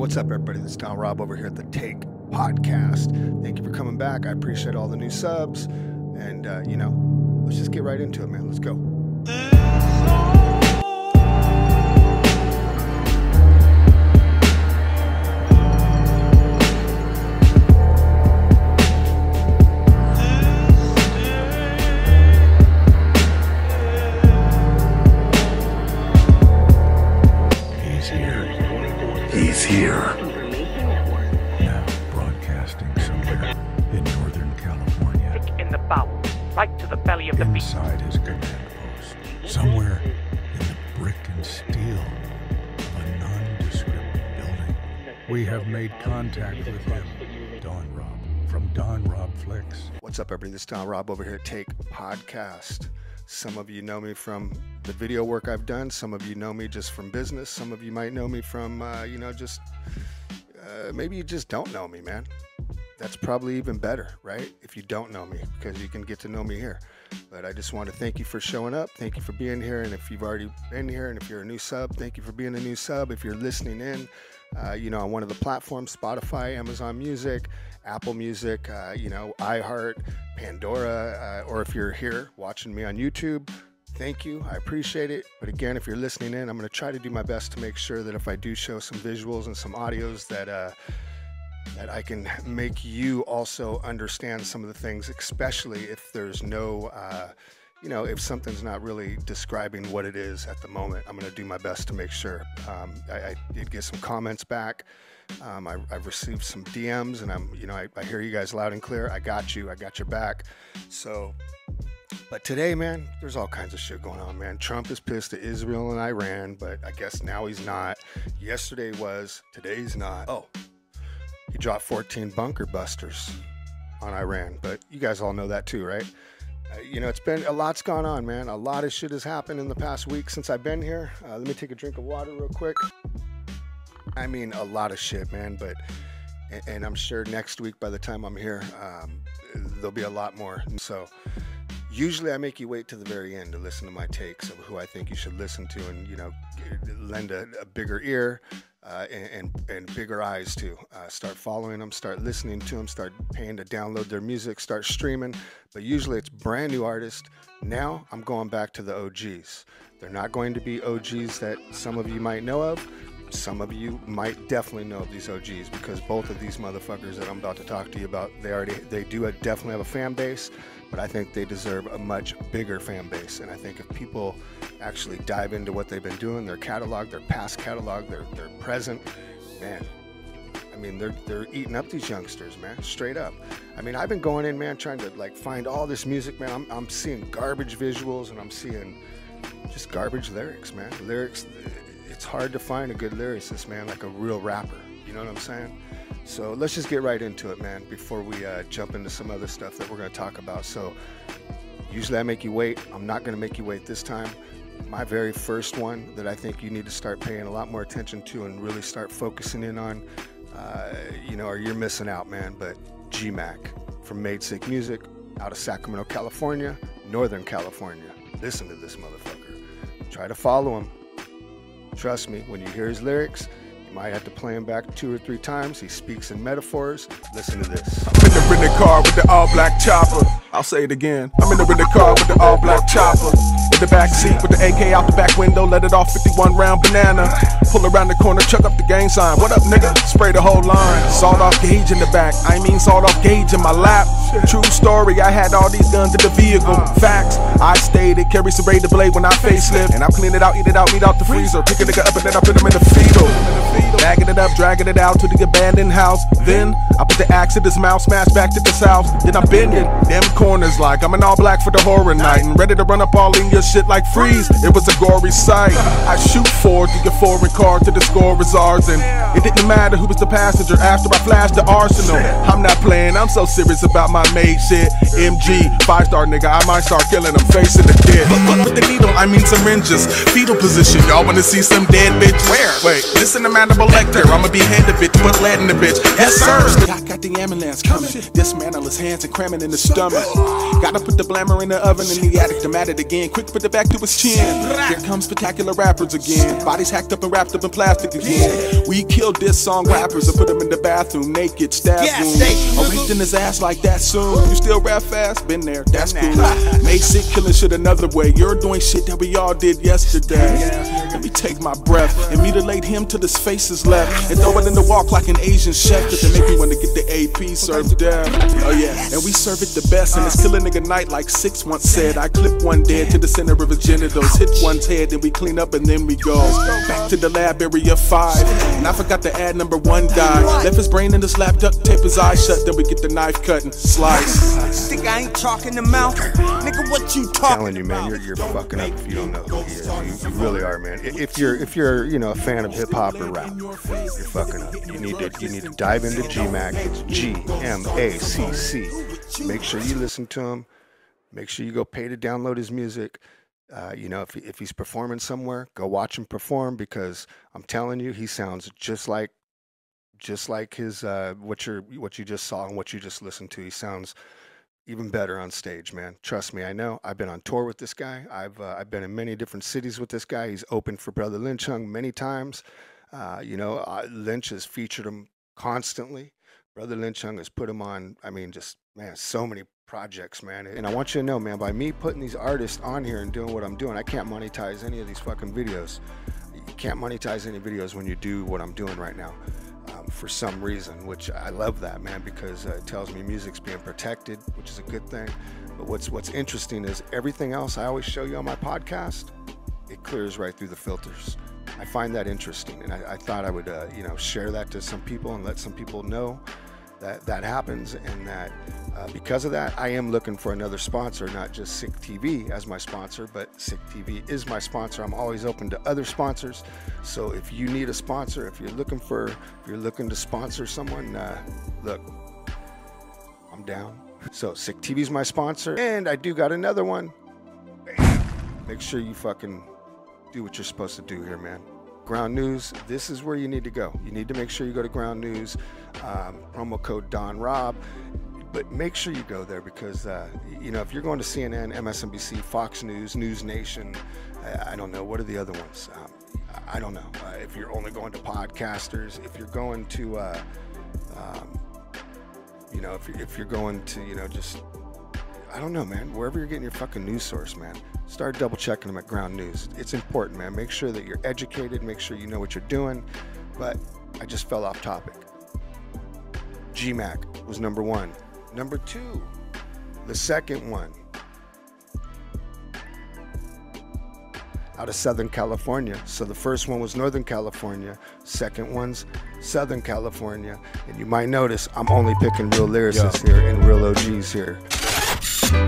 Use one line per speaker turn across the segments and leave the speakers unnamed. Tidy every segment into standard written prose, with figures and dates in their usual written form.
What's up, everybody? This is Don Rob over here at the Take Podcast. Thank you for coming back. I appreciate all the new subs. And, let's just get right into it, man. Let's go.
He's here. Now broadcasting somewhere in Northern California.
In the bowel, right to the belly of the beast.
Inside his command post. Somewhere in the brick and steel of a nondescript building. We have made contact with him. Don Rob from Don Rob Flicks.
What's up, everybody? This is Don Rob over here at Take Podcast. Some of you know me from the video work I've done. Some of you know me just from business. Some of you might know me from, maybe you just don't know me, man. That's probably even better, right? If you don't know me, because you can get to know me here. But I just want to thank you for showing up. Thank you for being here. And if you've already been here, and if you're a new sub, thank you for being a new sub. If you're listening in, on one of the platforms, Spotify, Amazon Music, Apple Music, iHeart, Pandora, or if you're here watching me on YouTube, thank you. I appreciate it. But again, if you're listening in, I'm going to try to do my best to make sure that if I do show some visuals and some audios that I can make you also understand some of the things, especially if there's no, if something's not really describing what it is at the moment. I'm going to do my best to make sure. I did get some comments back. I've received some DMs, and I hear you guys loud and clear. I got you. I got your back. So, but today, man, there's all kinds of shit going on, man. Trump is pissed at Israel and Iran, but I guess now he's not. Yesterday was, today's not. Oh, he dropped 14 bunker busters on Iran, but you guys all know that too, right? It's been, a lot's gone on, man. A lot of shit has happened in the past week since I've been here. Let me take a drink of water real quick. I mean, a lot of shit, man, and I'm sure next week by the time I'm here, there'll be a lot more. So usually I make you wait to the very end to listen to my takes of who I think you should listen to and, lend a bigger ear and bigger eyes to. Start following them, start listening to them, start paying to download their music, start streaming. But usually it's brand new artists. Now I'm going back to the OGs. They're not going to be OGs that some of you might know of. Some of you might definitely know of these OGs because both of these motherfuckers that I'm about to talk to you about, they do definitely have a fan base, but I think they deserve a much bigger fan base. And I think if people actually dive into what they've been doing, their catalog, their past catalog, their present, man, I mean, they're eating up these youngsters, man, straight up. I mean, I've been going in, man, trying to find all this music, man. I'm seeing garbage visuals and I'm seeing just garbage lyrics, man. Lyrics. It's hard to find a good lyricist, man, like a real rapper. You know what I'm saying? So let's just get right into it, man, before we jump into some other stuff that we're going to talk about. So usually I make you wait. I'm not going to make you wait this time. My very first one that I think you need to start paying a lot more attention to and really start focusing in on, or you're missing out, man. But G-Macc from Made Sick Music out of Sacramento, California, Northern California. Listen to this motherfucker. Try to follow him. Trust me, when you hear his lyrics, you might have to play him back 2 or 3 times. He speaks in metaphors. Listen to this.
I'm in the rented car with the all-black chopper. I'll say it again. I'm in the rented car with the all-black chopper. In the back seat with the AK out the back window, let it off 51 round banana. Pull around the corner, chuck up the gang sign. What up, nigga? Spray the whole line. Sawed off gauge in the back. Sawed off gauge in my lap. True story, I had all these guns in the vehicle. Facts, I stayed, it carries some razor blade when I facelift. And I clean it out, eat it out, meat out the freezer. Pick a nigga up and then I put him in the fetal. Bagging it up, dragging it out to the abandoned house. Then I put the axe in his mouth, smash back to this house. Then I bend it, them corners like I'm in all black for the horror night. And ready to run up all in your shit like freeze. It was a gory sight. I shoot forward to your foreign car to the score is ours. And it didn't matter who was the passenger after I flashed the arsenal. I'm not playing, I'm so serious about my made shit. MG, 5-star nigga, I might start killing them, facing the kid. With the needle, syringes, fetal position. Y'all wanna see some dead bitches? Where? Wait, listen to Mandible Lecter. I'ma behead the bitch, put lead in the bitch. Yes, sir. I got the ambulance coming. Dismantle his hands and cram it in the stomach. Gotta put the blammer in the oven in the attic. I'm at it again. Quick, put it back to his chin. Here comes spectacular rappers again. Bodies hacked up and wrapped up in plastic again. We killed this song rappers and put them in the bathroom naked, stab wound. I raped in his ass like that soon. You still rap fast? Been there, that's cool. Made sick, killing shit another way. You're doing shit that we all did yesterday. Let me take my breath and mutilate him till his face is left, and throw it in the walk like an Asian chef that they make me wanna get the AP served death. Oh yeah, and we serve it the best, and it's kill a nigga night like 6 once said. I clip one dead to the center of his genitals, hit one's head, then we clean up and then we go back to the lab, area 5. And I forgot to add number 1 died. Left his brain in his lap, duct tape his eyes shut, then we get the knife cut and slice.
Think I ain't talking the mouth? Nigga, what you talking?
Telling you, man, you're fucking up if you don't know who he is. You really are, man. If you're you know, a fan of hip hop or rap, you're fucking up. You need to dive into G-Macc. It's G-M-A-C-C. Make sure you listen to him. Make sure you go pay to download his music. You know, if he's performing somewhere, go watch him perform, because I'm telling you, he sounds just like his what you just saw and what you just listened to. He sounds even better on stage, man. Trust me, I know. I've been on tour with this guy. I've been in many different cities with this guy. He's opened for Brother Lynch many times. You know, Lynch has featured him constantly. Brother Lynch has put him on, I mean, just, man, so many projects, man. And I want you to know, man, by me putting these artists on here and doing what I'm doing, I can't monetize any of these fucking videos. You can't monetize any videos when you do what I'm doing right now. For some reason, which I love that, man, because it tells me music's being protected, which is a good thing. But what's interesting is everything else I always show you on my podcast, it clears right through the filters. I find that interesting, and I thought I would you know, share that to some people and let some people know that happens, and that because of that, I am looking for another sponsor, not just Sick TV as my sponsor, but Sick TV is my sponsor. I'm always open to other sponsors. So if you need a sponsor, if you're looking to sponsor someone, look, I'm down. So Sick TV is my sponsor, and I do got another one. Make sure you fucking do what you're supposed to do here, man. Ground News, this is where you need to go. You need to make sure you go to Ground News, promo code Don Rob, but make sure you go there, because you know, if you're going to CNN, MSNBC, Fox News, News Nation, I don't know, what are the other ones? I don't know. If you're only going to podcasters, if you're going to, you know, if you're going to, you know, just, I don't know, man, wherever you're getting your fucking news source, man, start double checking them at Ground News. It's important, man. Make sure that you're educated, make sure you know what you're doing. But I just fell off topic. G-Macc was number 1. Number 2, the second one, out of Southern California. So the first one was Northern California, second one's Southern California. And you might notice I'm only picking real lyricists here and real OGs here.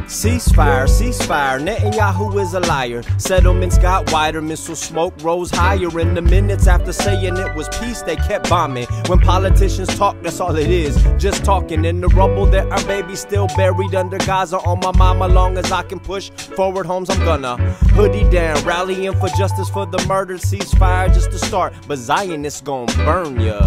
Ceasefire, ceasefire, Netanyahu is a liar. Settlements got wider, missile smoke rose higher. In the minutes after saying it was peace, they kept bombing. When politicians talk, that's all it is, just talking. In the rubble, there are babies still buried under Gaza. On my mama, long as I can push forward homes, I'm gonna hoodie down, rallying for justice for the murdered. Ceasefire just to start, but Zionists gon' burn ya.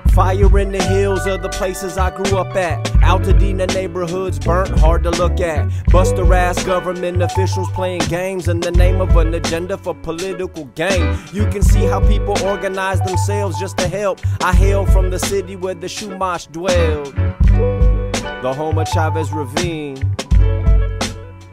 Fire in the hills of the places I grew up at. Altadena neighborhoods burnt, hard to look at. Buster ass government officials playing games in the name of an agenda for political gain. You can see how people organize themselves just to help. I hail from the city where the G-Macc dwelled, the home of Chavez Ravine,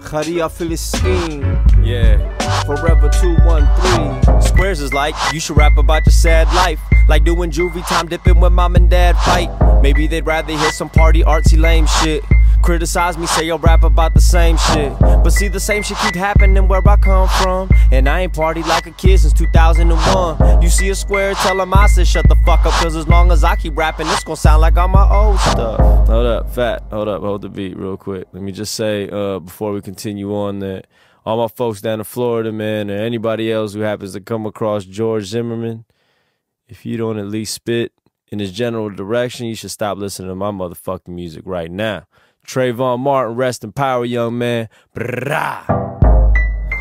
Kharia Philistine. Yeah, Forever 213. Squares is like, you should rap about your sad life, like doing juvie time dipping when mom and dad fight. Maybe they'd rather hear some party artsy lame shit. Criticize me, say I'll rap about the same shit. But see, the same shit keep happening where I come from, and I ain't partied like a kid since 2001. You see a square, tell him I said shut the fuck up, cause as long as I keep rapping, it's gonna sound like all my old stuff. Hold up, Fat, hold up, hold the beat real quick. Let me just say, before we continue on, that all my folks down in Florida, man, or anybody else who happens to come across George Zimmerman, if you don't at least spit in his general direction, you should stop listening to my motherfucking music right now. Trayvon Martin, rest in power, young man. Brah.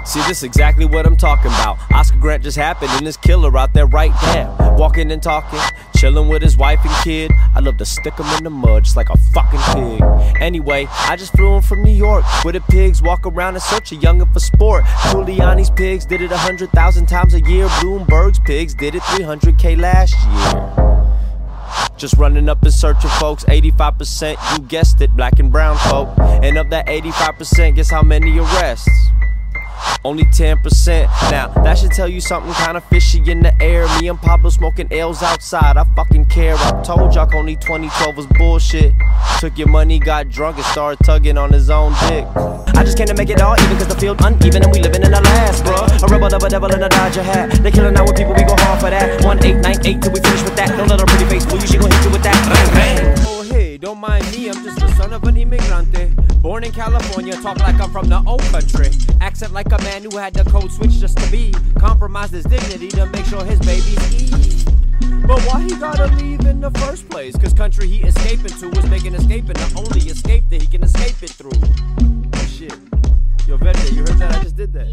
See, this is exactly what I'm talking about. Oscar Grant just happened and this killer out there right there, walking and talking, chilling with his wife and kid. I love to stick him in the mud just like a fucking pig. Anyway, I just flew in from New York, where the pigs walk around in search of youngin' for sport. Giuliani's pigs did it 100,000 times a year. Bloomberg's pigs did it 300K last year. Just running up and searching, folks. 85%, you guessed it, black and brown folk. And of that 85%, guess how many arrests? Only 10%. Now, that should tell you something kinda fishy in the air. Me and Pablo smoking L's outside, I fucking care. I told y'all only 2012 was bullshit. Took your money, got drunk, and started tugging on his own dick. I just came to make it all even, cause the field uneven and we living in the last, bruh. A rebel of a devil in a Dodger hat. They killing out with people, we go hard for that. 1898 till we finish with that. Don't let her pretty face fool you, she gon' hit you with that. Bang, bang. Oh hey, don't mind me, I'm just the son of an immigrante. Born in California, talk like I'm from the old country. Accent like a man who had the code switch just to be. Compromised his dignity to make sure his babies eat. But why he gotta leave in the first place? Cause country he escaping to is making escaping the only escape that he can escape it through. Oh, shit. Yo, Verde, you heard that? I just did that.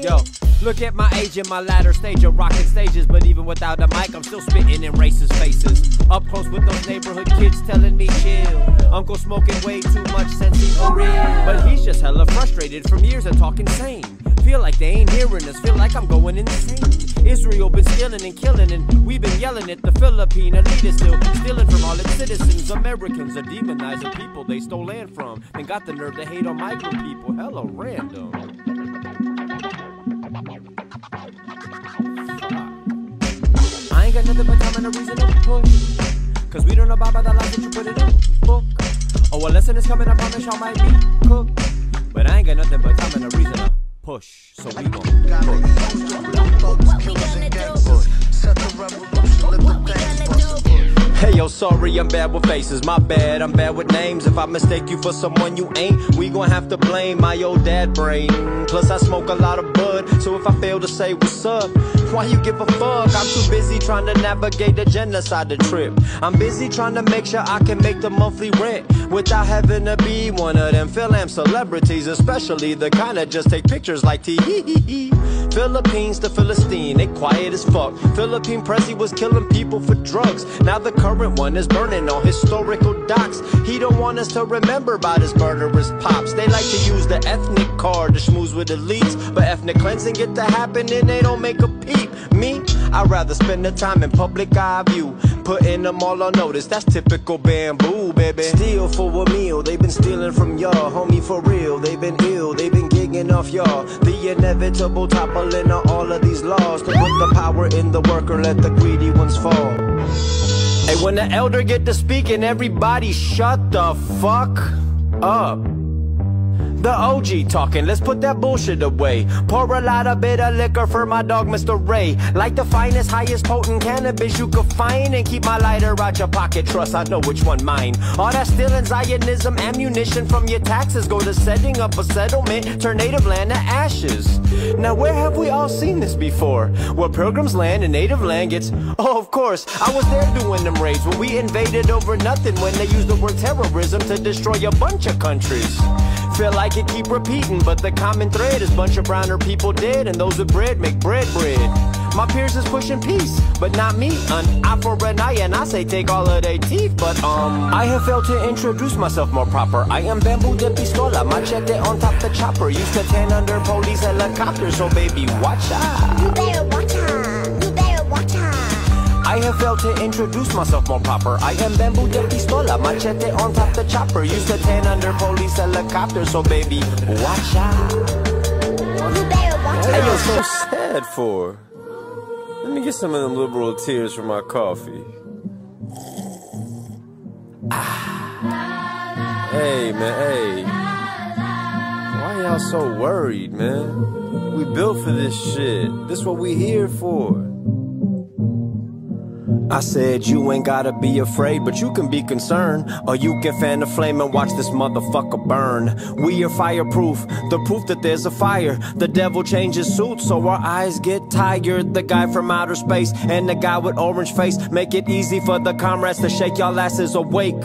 Yo, look at my age and my latter stage of rocking stages. But even without a mic, I'm still spitting in racist faces. Up close with those neighborhood kids telling me chill. Uncle smoking way too much sense he's for real. But he's just hella frustrated from years of talking sane. Feel like they ain't hearing us, feel like I'm going insane. Israel been stealing and killing, and we've been yelling at the Philippine elite is still stealing from all its citizens. Americans are demonizing people they stole land from, and got the nerve to hate on migrant people. Hella random. I ain't got nothing but time and a reason to push, cause we don't abide by the lies that you put in a book. Oh, a lesson is coming, I promise y'all might be cooked. But I ain't got nothing but time and a reason to push, so we gon' Hey yo, sorry, I'm bad with faces, my bad, I'm bad with names. If I mistake you for someone you ain't, we gon' have to blame my old dad brain. Plus I smoke a lot of bud, so if I fail to say what's up, why you give a fuck? I'm too busy trying to navigate the genocide trip. I'm busy trying to make sure I can make the monthly rent without having to be one of them Phil-Am celebrities, especially the kind that just take pictures like T. Philippines to Philistine, they quiet as fuck. Philippine Prezi was killing people for drugs. Now the current one is burning on historical docks. He don't want us to remember about his murderous pops. They like to use the ethnic card to schmooze with elites, but ethnic cleansing get to happen and they don't make a peep. Me, I'd rather spend the time in public eye view, putting them all on notice. That's typical Bambu, baby. Steal for a meal, they've been stealing from y'all, homie, for real. They've been ill, they've been gigging off y'all. The inevitable toppling of all of these laws to put the power in the worker, let the greedy ones fall. Hey, when the elder get to speaking, everybody shut the fuck up. The OG talking, let's put that bullshit away. Pour a lot of bitter liquor for my dog Mr. Ray. Like the finest, highest potent cannabis you could find. And keep my lighter out your pocket, trust I know which one mine. All that stealing, Zionism, ammunition from your taxes go to setting up a settlement, turn native land to ashes. Now where have we all seen this before? Where pilgrims land and native land gets... Oh, of course, I was there doing them raids when we invaded over nothing, when they used the word terrorism to destroy a bunch of countries. Feel like it keep repeating, but the common thread is bunch of browner people dead, and those with bread make bread. My peers is pushing peace, but not me. An eye for an eye, and I say take all of their teeth. But I have failed to introduce myself more proper. I am Bambu De Pistola, machete on top the chopper. Used to 10 under police helicopters, so baby watch out.
You better watch out. You better watch out.
I have failed to introduce myself more proper. I am Bambu De Pistola, machete on top the chopper. Used to 10 under police helicopters, so baby, watch out.
You better watch
Hey,
out.
yo, so sad for. Let me get some of them liberal tears from my coffee. Hey, man, hey. Why y'all so worried, man? We built for this shit. This what we here for. I said you ain't gotta be afraid, but you can be concerned. Or you can fan the flame and watch this motherfucker burn. We are fireproof, the proof that there's a fire. The devil changes suits so our eyes get tired. The guy from outer space and the guy with orange face make it easy for the comrades to shake y'all asses awake.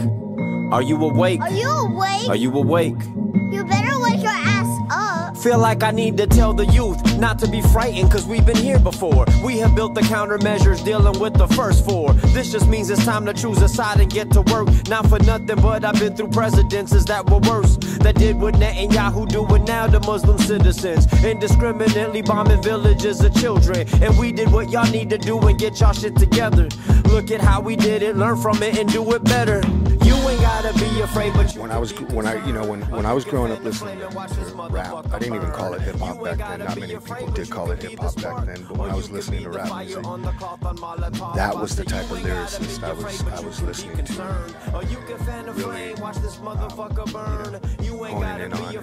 Are you awake?
Are you awake?
Are you awake?
You better wake your ass up.
Feel like I need to tell the youth not to be frightened, cause we've been here before. We have built the countermeasures dealing with the first four. This just means it's time to choose a side and get to work. Not for nothing, but I've been through presidences that were worse, that did what Netanyahu doing now to Muslim citizens, indiscriminately bombing villages of children. And we did what y'all need to do and get y'all shit together. Look at how we did it, learn from it and do it better. You ain't gotta be afraid, but you
when I was growing up listening to rap, I didn't even call it hip hop back then. Not many people did call it hip hop back then, but when I was listening to rap music, that was the type of lyricist I was listening to. Really, honing in on.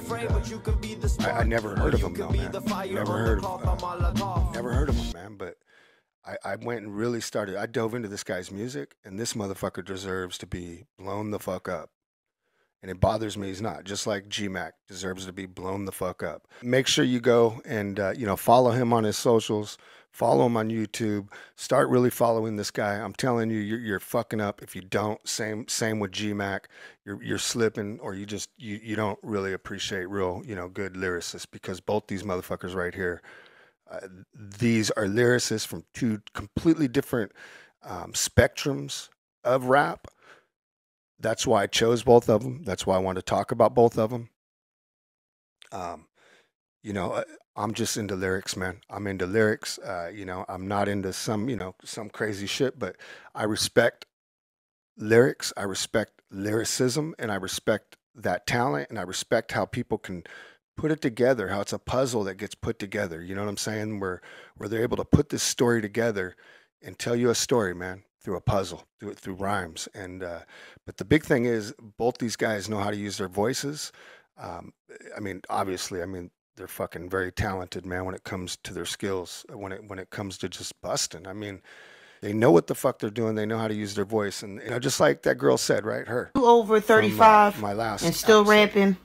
I never heard of him though, man. Never heard of him, man. But I went and really started. I dove into this guy's music, and this motherfucker deserves to be blown the fuck up. And it bothers me he's not. Just like G-Macc deserves to be blown the fuck up. Make sure you go and follow him on his socials. Follow him on YouTube. Start really following this guy. I'm telling you, you're fucking up if you don't. Same with G-Macc. You're slipping, or you don't really appreciate real good lyricists, because both these motherfuckers right here. These are lyricists from two completely different spectrums of rap. That's why I chose both of them. That's why I wanted to talk about both of them. I'm just into lyrics, man. I'm into lyrics. I'm not into some crazy shit, but I respect lyrics. I respect lyricism, and I respect that talent, and I respect how people can put it together, how it's a puzzle that gets put together. You know what I'm saying? Where they're able to put this story together and tell you a story, man, through a puzzle, through rhymes. And but the big thing is, both these guys know how to use their voices. Obviously, they're fucking very talented, man, when it comes to their skills, when it comes to just busting. They know what the fuck they're doing. They know how to use their voice. And just like that girl said, right? Her.
You over 35
from, my last
and still
episode.
rapping?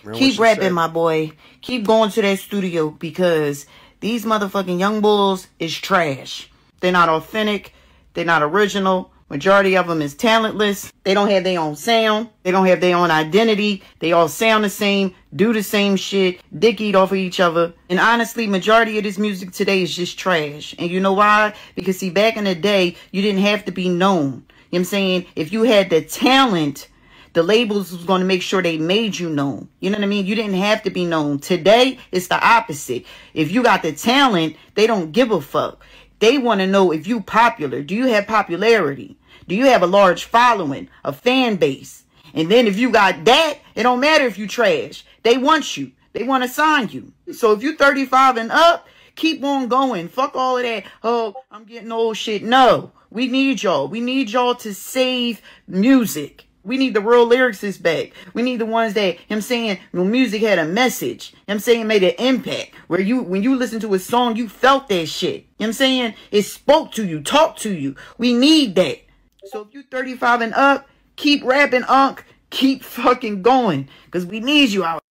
Remember
Keep rapping,
said?
my boy. Keep going to that studio, because these motherfucking young bulls is trash. They're not authentic. They're not original. Majority of them is talentless. They don't have their own sound. They don't have their own identity. They all sound the same, do the same shit, dick eat off of each other. And honestly, majority of this music today is just trash. And you know why? Because see, back in the day, you didn't have to be known. You know what I'm saying? If you had the talent, the labels was going to make sure they made you known. You know what I mean? You didn't have to be known. Today, it's the opposite. If you got the talent, they don't give a fuck. They want to know if you popular. Do you have popularity? Do you have a large following, a fan base? And then if you got that, it don't matter if you trash. They want you. They want to sign you. So if you 35 and up, keep on going. Fuck all of that. Oh, I'm getting old shit. No, we need y'all. We need y'all to save music. We need the real lyricists back. We need the ones that, when music had a message, made an impact. Where when you listen to a song, you felt that shit. It spoke to you, talked to you. We need that. So if you 35 and up, keep rapping, Unc. Keep fucking going. Because we need you out.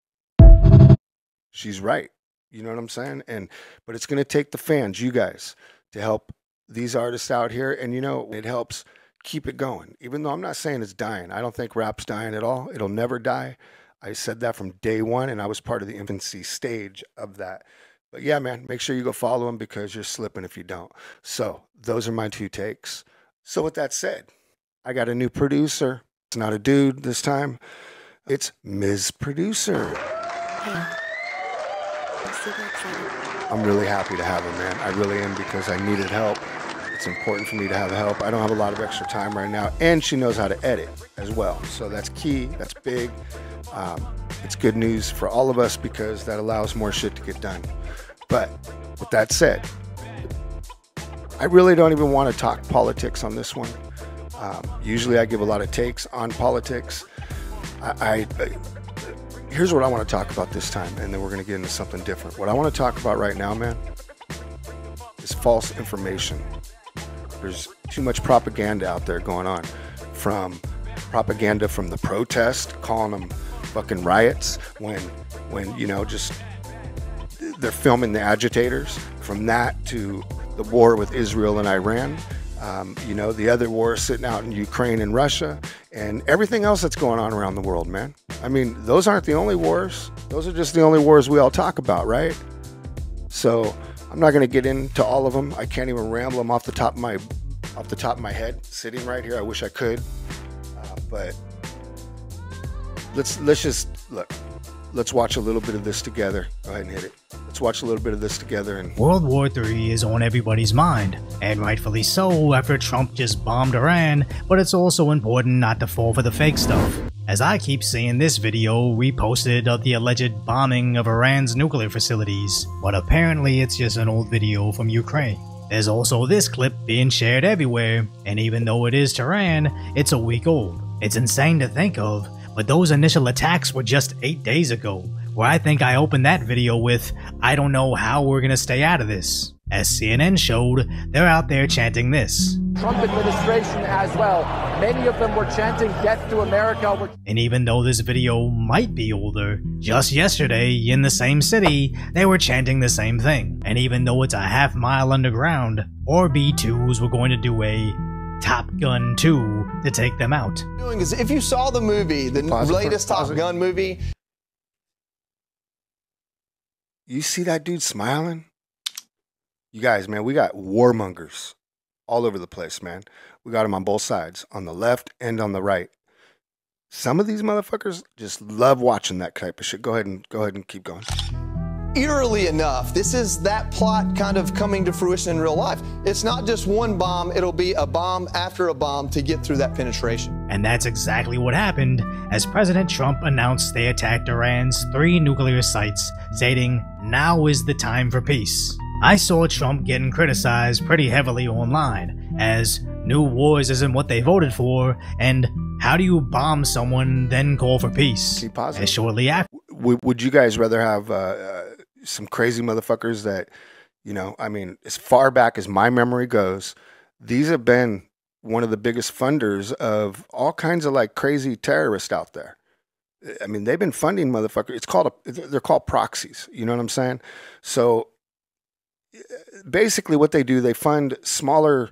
She's right. You know what I'm saying? But it's going to take the fans, you guys, to help these artists out here. And, it helps keep it going. Even though I'm not saying it's dying. I don't think rap's dying at all. It'll never die. I said that from day one, and I was part of the infancy stage of that. But yeah, man, make sure you go follow him, because you're slipping if you don't. So those are my two takes. So with that said, I got a new producer. It's not a dude this time. It's Ms. Producer. I'm really happy to have her, man. I really am, because I needed help. It's important for me to have help. I don't have a lot of extra time right now, and she knows how to edit as well. So that's key. That's big. It's good news for all of us, because that allows more shit to get done. But with that said, I really don't even want to talk politics on this one. Usually I give a lot of takes on politics. Here's what I want to talk about this time, and then we're going to get into something different. What I want to talk about right now, man, is false information. There's too much propaganda out there going on. From propaganda from the protest, calling them fucking riots, when just they're filming the agitators. From that to the war with Israel and Iran, the other war sitting out in Ukraine and Russia, and everything else that's going on around the world, man. I mean, those aren't the only wars. Those are just the only wars we all talk about, right? So I'm not going to get into all of them. I can't even ramble them off the top of my head, sitting right here. I wish I could, but let's just look. Let's watch a little bit of this together. Go ahead and hit it. Let's watch a little bit of this together. And
World War III is on everybody's mind, and rightfully so after Trump just bombed Iran, but it's also important not to fall for the fake stuff. As I keep seeing this video reposted of the alleged bombing of Iran's nuclear facilities, but apparently it's just an old video from Ukraine. There's also this clip being shared everywhere, and even though it is Tehran, it's a week old. It's insane to think of, but those initial attacks were just 8 days ago, where I think I opened that video with, "I don't know how we're gonna stay out of this." As CNN showed, they're out there chanting this.
Trump administration as well. Many of them were chanting "Death to America."
And even though this video might be older, just yesterday in the same city, they were chanting the same thing. And even though it's a half-mile underground, our B-2s were going to do a Top Gun 2 to take them out.
Is if you saw the movie, the latest Top Gun movie.
You see that dude smiling? You guys, man, we got warmongers all over the place, man. We got them on both sides, on the left and on the right. Some of these motherfuckers just love watching that type of shit. Go ahead and keep going.
Eerily enough, this is that plot kind of coming to fruition in real life. It's not just one bomb, it'll be a bomb after a bomb to get through that penetration.
And that's exactly what happened as President Trump announced they attacked Iran's 3 nuclear sites, stating, "Now is the time for peace." I saw Trump getting criticized pretty heavily online, as new wars isn't what they voted for, and how do you bomb someone then call for peace?
Keep positive.
As shortly after.
Would you guys rather have some crazy motherfuckers that, you know, I mean, as far back as my memory goes, these have been one of the biggest funders of all kinds of like crazy terrorists out there. I mean, they've been funding motherfuckers. They're called proxies. You know what I'm saying? So basically what they do, they fund smaller,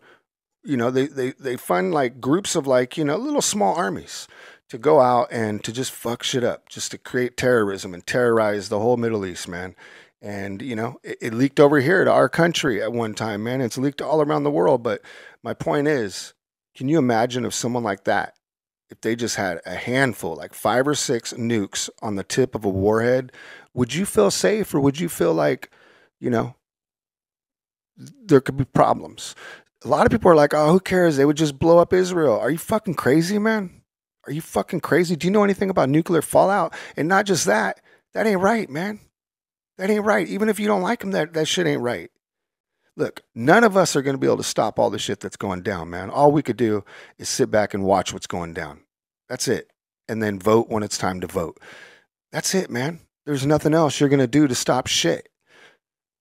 you know, they fund like groups of like, you know, little small armies to go out and to just fuck shit up, just to create terrorism and terrorize the whole Middle East, man. And, you know, it leaked over here to our country at one time, man. It's leaked all around the world. But my point is, can you imagine if someone like that, if they just had a handful, like 5 or 6 nukes on the tip of a warhead, would you feel safe, or would you feel like, you know, there could be problems? A lot of people are like, oh, who cares? They would just blow up Israel. Are you fucking crazy, man? Are you fucking crazy? Do you know anything about nuclear fallout? And not just that, that ain't right, man. That ain't right. Even if you don't like them, that shit ain't right. Look, none of us are going to be able to stop all the shit that's going down, man. All we could do is sit back and watch what's going down. That's it. And then vote when it's time to vote. That's it, man. There's nothing else you're going to do to stop shit.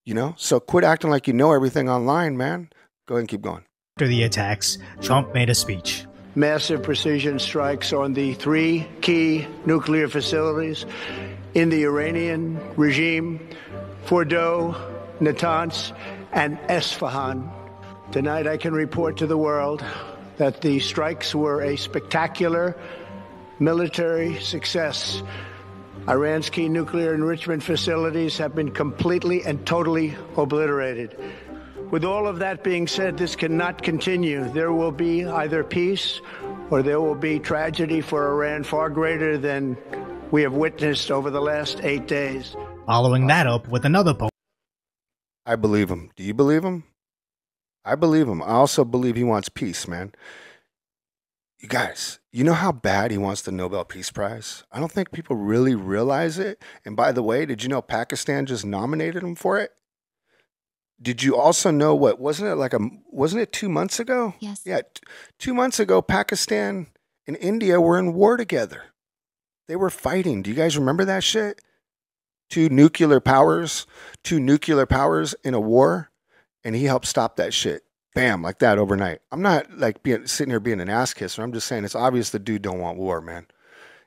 You know? So quit acting like you know everything online, man. Go ahead and keep going.
After the attacks, Trump made a speech.
Massive precision strikes on the 3 key nuclear facilities in the Iranian regime, Fordow, Natanz, and Esfahan. Tonight I can report to the world that the strikes were a spectacular military success. Iran's key nuclear enrichment facilities have been completely and totally obliterated. With all of that being said, this cannot continue. There will be either peace or there will be tragedy for Iran far greater than we have witnessed over the last 8 days.
Following that up with another post.
I believe him. Do you believe him? I believe him. I also believe he wants peace, man. You guys, you know how bad he wants the Nobel Peace Prize? I don't think people really realize it. And by the way, did you know Pakistan just nominated him for it? Did you also know wasn't it 2 months ago?
Yes.
Yeah, 2 months ago, Pakistan and India were in war together. They were fighting. Do you guys remember that shit? Two nuclear powers in a war, and he helped stop that shit. Bam, like that overnight. I'm not like sitting here being an ass kisser. I'm just saying it's obvious the dude don't want war, man.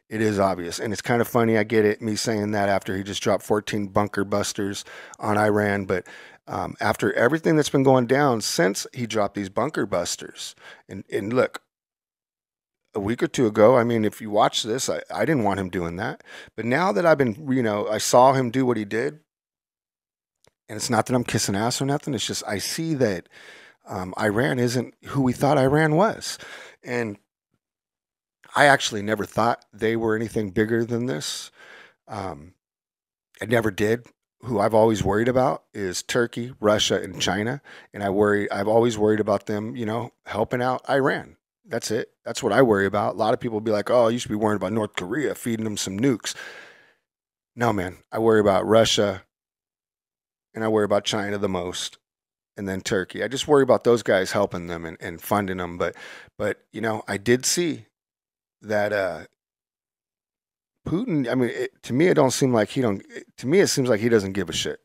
It is obvious. And it's kind of funny, I get it, me saying that after he just dropped 14 bunker busters on Iran. But after everything that's been going down since he dropped these bunker busters, and look, a week or two ago. I mean, if you watch this, I didn't want him doing that. But now that I've been, I saw him do what he did, and it's not that I'm kissing ass or nothing. It's just I see that Iran isn't who we thought Iran was. And I actually never thought they were anything bigger than this. I never did. Who I've always worried about is Turkey, Russia, and China. And I've always worried about them, helping out Iran. That's it. That's what I worry about. A lot of people be like, oh, you should be worrying about North Korea, feeding them some nukes. No, man. I worry about Russia, and I worry about China the most, and then Turkey. I just worry about those guys helping them and funding them. But I did see that Putin, I mean, to me, it don't seem like to me, it seems like he doesn't give a shit.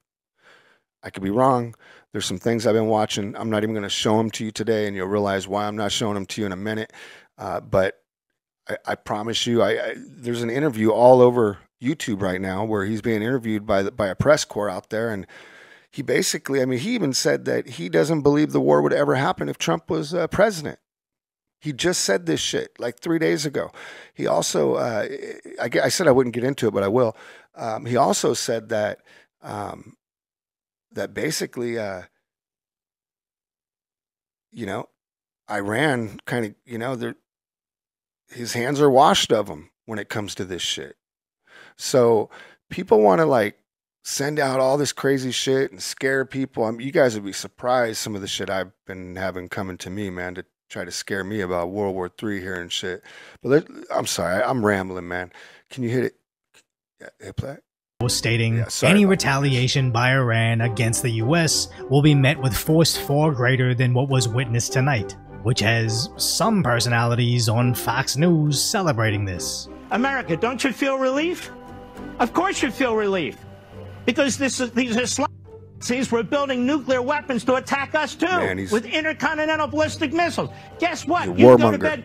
I could be wrong. There's some things I've been watching. I'm not even going to show them to you today, and you'll realize why I'm not showing them to you in a minute. But I promise you, there's an interview all over YouTube right now where he's being interviewed by a press corps out there, and he basically, I mean, he even said that he doesn't believe the war would ever happen if Trump was president. He just said this shit like 3 days ago. He also, I said I wouldn't get into it, but I will. He also said that that basically, Iran kind of, his hands are washed of him when it comes to this shit. So people want to send out all this crazy shit and scare people. I mean, you guys would be surprised some of the shit I've been having coming to me, man, to try to scare me about World War III here and shit. But I'm sorry, I'm rambling, man. Can you hit it? Yeah, hit play.
Stating any retaliation by Iran against the US will be met with force far greater than what was witnessed tonight, which has some personalities on Fox News celebrating this.
America, don't you feel relief? Of course you feel relief. Because these Islamists were building nuclear weapons to attack us too, with intercontinental ballistic missiles. Guess what? You go to bed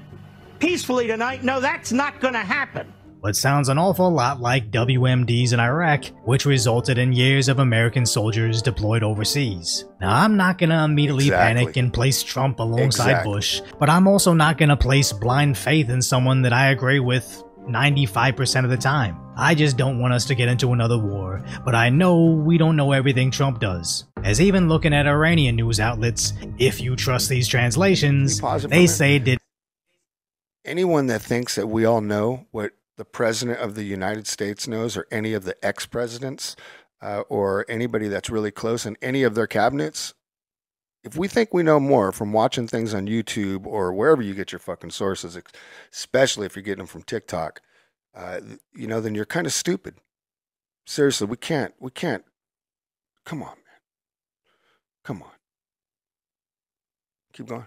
peacefully tonight. No, that's not going to happen.
But sounds an awful lot like WMDs in Iraq, which resulted in years of American soldiers deployed overseas. Now, I'm not gonna immediately panic and place Trump alongside Bush, but I'm also not gonna place blind faith in someone that I agree with 95% of the time. I just don't want us to get into another war, but I know we don't know everything Trump does. As even looking at Iranian news outlets, if you trust these translations, they say that
anyone that thinks that we all know what the president of the United States knows, or any of the ex-presidents, or anybody that's really close in any of their cabinets, if we think we know more from watching things on YouTube or wherever you get your fucking sources, especially if you're getting them from TikTok, then you're kind of stupid. Seriously, we can't. Come on, man. Come on. Keep going.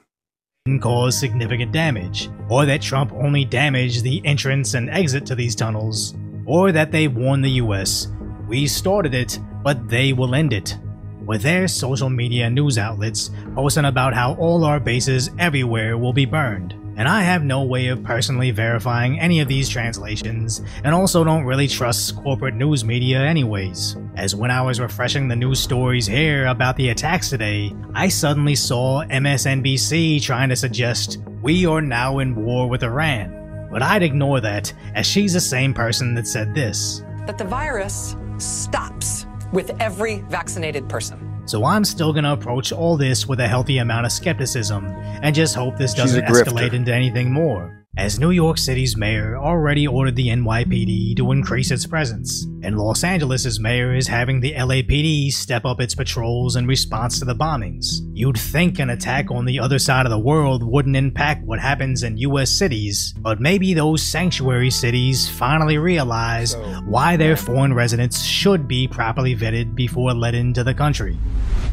Cause significant damage, or that Trump only damaged the entrance and exit to these tunnels, or that they warned the US, we started it, but they will end it, with their social media news outlets posting about how all our bases everywhere will be burned. And I have no way of personally verifying any of these translations, and also don't really trust corporate news media anyways, as when I was refreshing the news stories here about the attacks today, I suddenly saw MSNBC trying to suggest we are now in war with Iran. But I'd ignore that, as she's the same person that said this.
That the virus stops with every vaccinated person.
So I'm still gonna approach all this with a healthy amount of skepticism, and just hope this doesn't escalate into anything more, as New York City's mayor already ordered the NYPD to increase its presence, and Los Angeles' mayor is having the LAPD step up its patrols in response to the bombings. You'd think an attack on the other side of the world wouldn't impact what happens in US cities, but maybe those sanctuary cities finally realize why their foreign residents should be properly vetted before let into the country.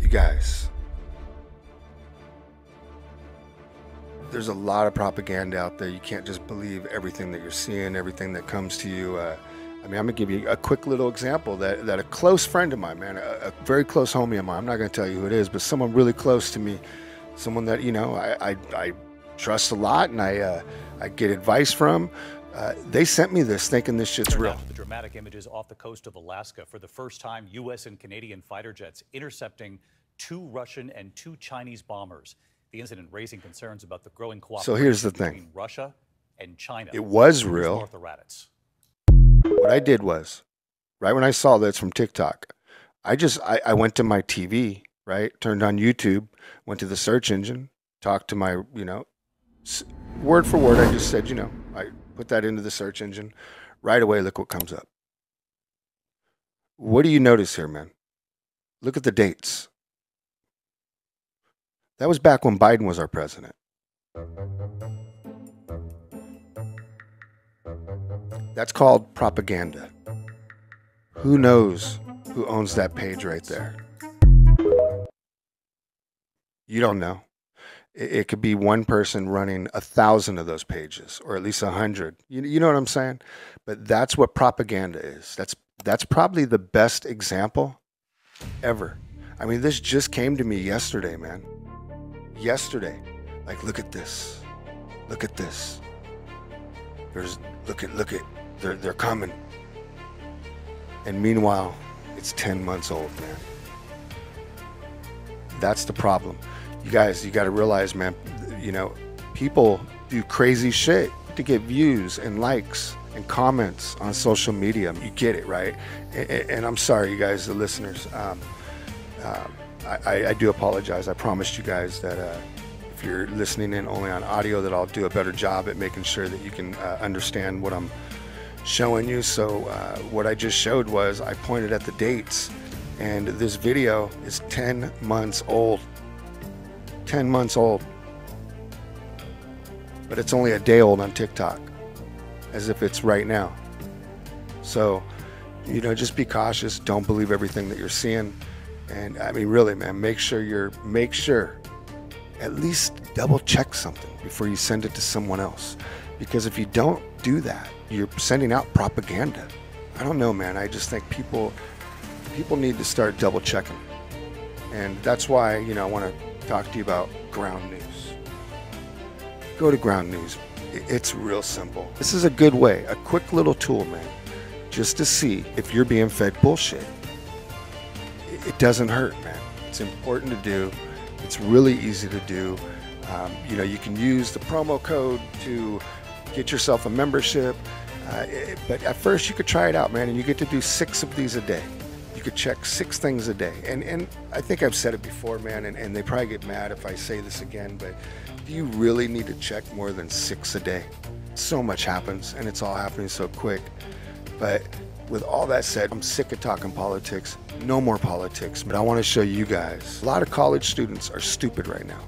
You guys, there's a lot of propaganda out there. You can't just believe everything that you're seeing, everything that comes to you. I mean, I'm gonna give you a quick little example that a close friend of mine, man, a very close homie of mine, I'm not gonna tell you who it is, but someone really close to me, someone that, I trust a lot, and I get advice from. They sent me this thinking this shit's real.
The dramatic images off the coast of Alaska. For the first time, U.S. and Canadian fighter jets intercepting 2 Russian and 2 Chinese bombers. The incident raising concerns about the growing cooperation
so here's the thing.
between Russia and China.
It was real.
North of Raditz.
What I did was, right when I saw this from TikTok, I went to my TV, right? Turned on YouTube, went to the search engine, talked to my, word for word, I just said, I put that into the search engine. Right away, look what comes up. What do you notice here, man? Look at the dates. That was back when Biden was our president. That's called propaganda. Who knows who owns that page right there? You don't know. It could be one person running 1,000 of those pages, or at least 100. You know what I'm saying? But that's what propaganda is. That's probably the best example ever. I mean, this just came to me yesterday, man. Yesterday. Like, look at this. Look at this. Look at, they're coming. And meanwhile, it's 10 months old, man. That's the problem. You guys, you got to realize, man, people do crazy shit to get views and likes and comments on social media. You get it, right? And I'm sorry, you guys, the listeners. I do apologize. I promised you guys that if you're listening in only on audio, that I'll do a better job at making sure that you can understand what I'm showing you. So what I just showed was I pointed at the dates, and this video is 10 months old. 10 months old. But it's only a day old on TikTok, as if it's right now. So, just be cautious. Don't believe everything that you're seeing. And I mean, really, man, make sure at least double check something before you send it to someone else. Because if you don't do that, you're sending out propaganda. I don't know, man. I just think people need to start double checking. And that's why, I want to talk to you about ground news. Go to ground news. It's real simple. This is a good way, a quick little tool, man, just to see if you're being fed bullshit. It doesn't hurt, man. It's important to do. It's really easy to do. You can use the promo code to get yourself a membership. But at first you could try it out, man, and you get to do 6 of these a day. You could check 6 things a day. And I think I've said it before, man, and they probably get mad if I say this again, but do you really need to check more than 6 a day? So much happens, and it's all happening so quick. But with all that said, I'm sick of talking politics. No more politics. But I want to show you guys. A lot of college students are stupid right now.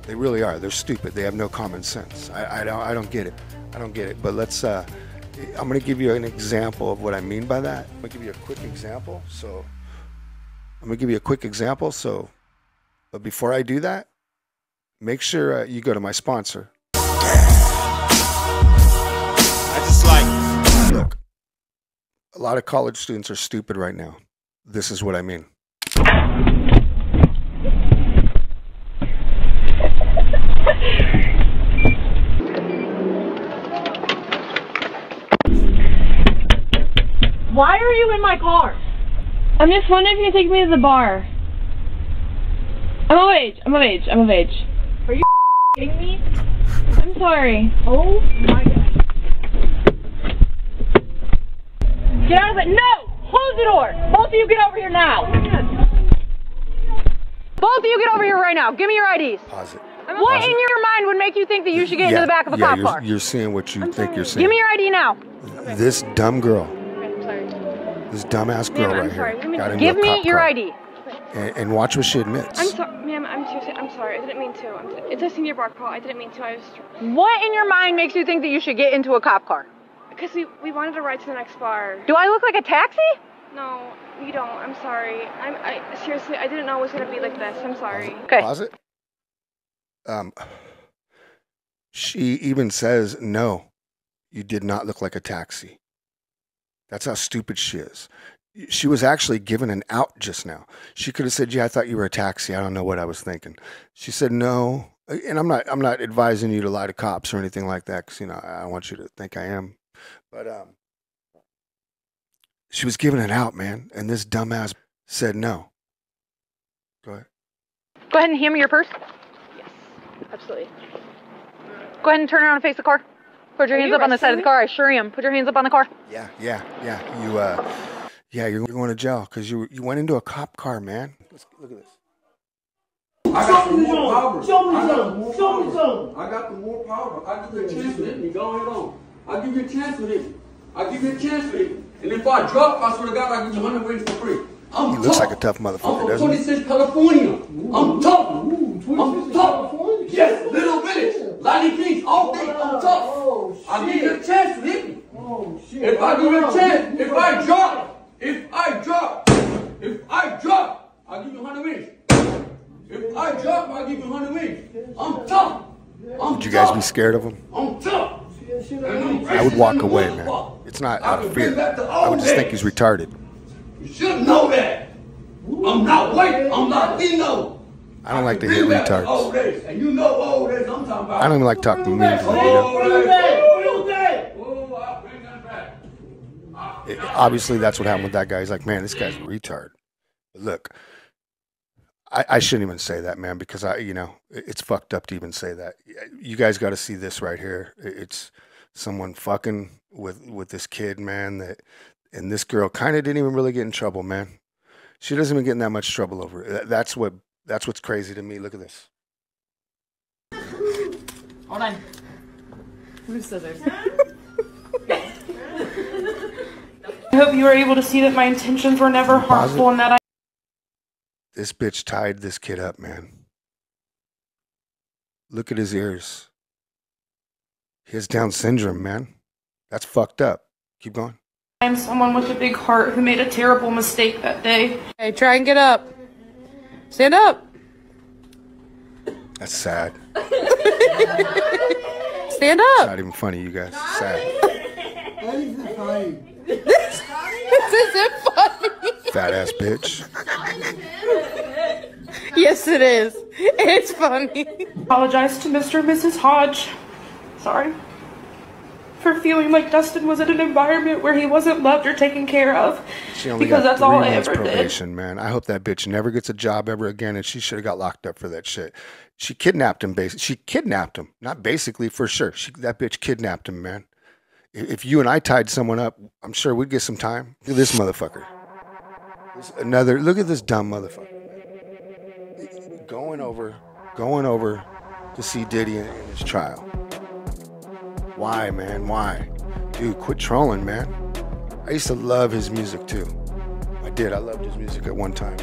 They really are. They're stupid. They have no common sense. I don't get it. I don't get it. But let's, I'm going to give you an example of what I mean by that. I'm going to give you a quick example. But before I do that, make sure you go to my sponsor. Look, a lot of college students are stupid right now. This is what I mean.
Why are you in my car? I'm just wondering if you can take me to the bar. I'm of age. Are you kidding me? I'm sorry. Oh my god. Get out of it. No! Close the door! Both of you get over here now! Both of you get over here right now. Give me your IDs.
Pause it.
What in your mind would make you think that you should get into the back of a cop car?
You're seeing what you think you're seeing.
Give me your ID now.
This dumb girl.
Okay, I'm sorry.
This dumbass girl right here.
Give me your ID.
And watch what she admits.
I'm sorry, ma'am. I'm sorry. I didn't mean to. It's a senior bar call. I didn't mean to. What in your mind makes you think that you should get into a cop car? Because we wanted to ride to the next bar. Do I look like a taxi? No, you don't. I'm sorry. Seriously, I didn't know it was gonna be like this. I'm sorry. Okay.
Pause it. She even says, no, you did not look like a taxi. That's how stupid she is. She was actually given an out just now. She could have said, yeah, I thought you were a taxi. I don't know what I was thinking. She said, no. And I'm not advising you to lie to cops or anything like that, because, I want you to think I am. But she was given it out, man, and this dumbass said no. Go ahead.
Go ahead and hand me your purse. Yes, absolutely. Go ahead and turn around and face the car. Put your hands up on the side of the car. I sure am. Put your hands up on the car.
Yeah. You're going to jail because you went into a cop car, man. Look at this.
I got the more power.
Show me some.
I got the more power. I give you a chance with it. Go ahead on. I give you a chance with it. I give you a chance with it. And if I drop, I swear to God, I give you 100 wins for free.
He looks like a tough motherfucker, doesn't he?
I'm from 26 California. I'm tough. I'm tough. Yes, little village. Lightning Kings all day. I'm tough. I give you a chance to hit me. If I give you a chance, if I drop, I give you 100 wins. If I drop, I give you 100 wins. I'm tough.
Would you guys be scared of him?
I'm tough.
I would walk away, man. It's not out of fear. I would just think he's retarded.
You should know that. I'm not white. I'm Latino.
I don't like to hit retards.
And you know old days I'm talking about.
I don't like talking mean to them, you know? Obviously, that's what happened with that guy. He's like, man, this guy's a retard. But look, I shouldn't even say that, man, because it's fucked up to even say that. You guys got to see this right here. It's someone fucking with this kid, man, and this girl kind of didn't even really get in trouble, man. She doesn't even get in that much trouble over it. That's what's crazy to me. Look at this.
Hold on. Who's scissors?
I hope you were able to see that my intentions were never harmful and that I...
This bitch tied this kid up, man. Look at his ears. He has Down syndrome, man. That's fucked up. Keep going.
I'm someone with a big heart who made a terrible mistake that day.
Hey, try and get up. Stand up.
That's sad.
Stand up.
It's not even funny, you guys. It's sad.
That isn't funny.
This isn't funny.
Fat ass bitch.
Yes, it is. It's funny.
Apologize to Mr. and Mrs. Hodge. Sorry. For feeling like Dustin was in an environment where he wasn't loved or taken care of.
She only
because
got
that's all
3
I
months
ever
probation,
did.
man. I hope that bitch never gets a job ever again, and she should have got locked up for that shit. She kidnapped him, basically. She kidnapped him. Not basically, for sure. That bitch kidnapped him, man. If you and I tied someone up, I'm sure we'd get some time. Look at this motherfucker. Look at this dumb motherfucker. Going over to see Diddy in his trial. Why, man? Why? Dude, quit trolling, man. I used to love his music, too. I did. I loved his music at one time.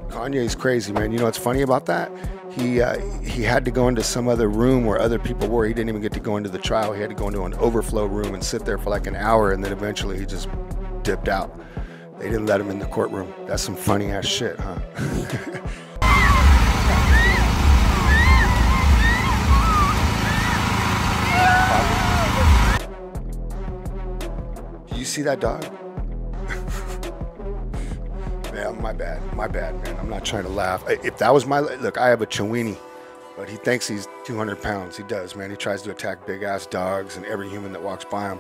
Kanye's crazy, man. You know what's funny about that? He had to go into some other room where other people were. He didn't even get to go into the trial. He had to go into an overflow room and sit there for like an hour, and then eventually he just dipped out. They didn't let him in the courtroom. That's some funny ass shit, huh? Do you see that dog? Man, my bad, man. I'm not trying to laugh. If that was look, I have a Chiweenie, but he thinks he's 200 pounds. He does, man. He tries to attack big ass dogs and every human that walks by him.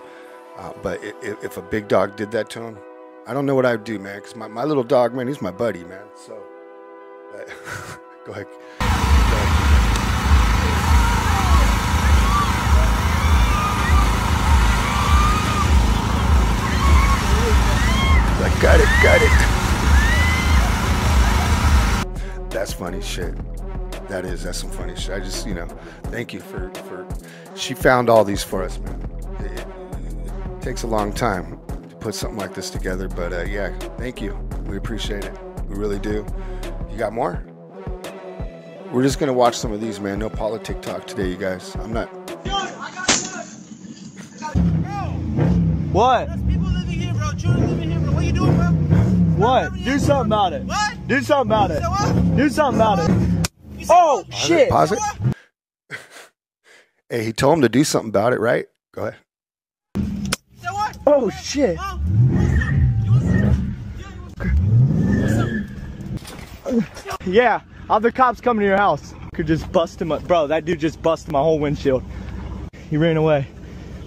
But if a big dog did that to him, I don't know what I'd do, man. Because my little dog, man, he's my buddy, man. So, go ahead. Like, got it. That's funny shit. That's some funny shit. I just, thank you for she found all these for us, man. It takes a long time to put something like this together, but yeah, thank you. We appreciate it. We really do. You got more? We're just gonna watch some of these, man. No politic talk today, you guys. I'm not.
What?
There's people living here, bro. Children living here, bro. What are you doing, bro?
What? Do something about it.
What?
Do something about it.
What?
Do something about it. Oh, shit.
Pause it. Hey, he told him to do something about it, right? Go ahead.
Oh, shit. Yeah, all the cops coming to your house. Could just bust him up. Bro, that dude just busted my whole windshield. He ran away.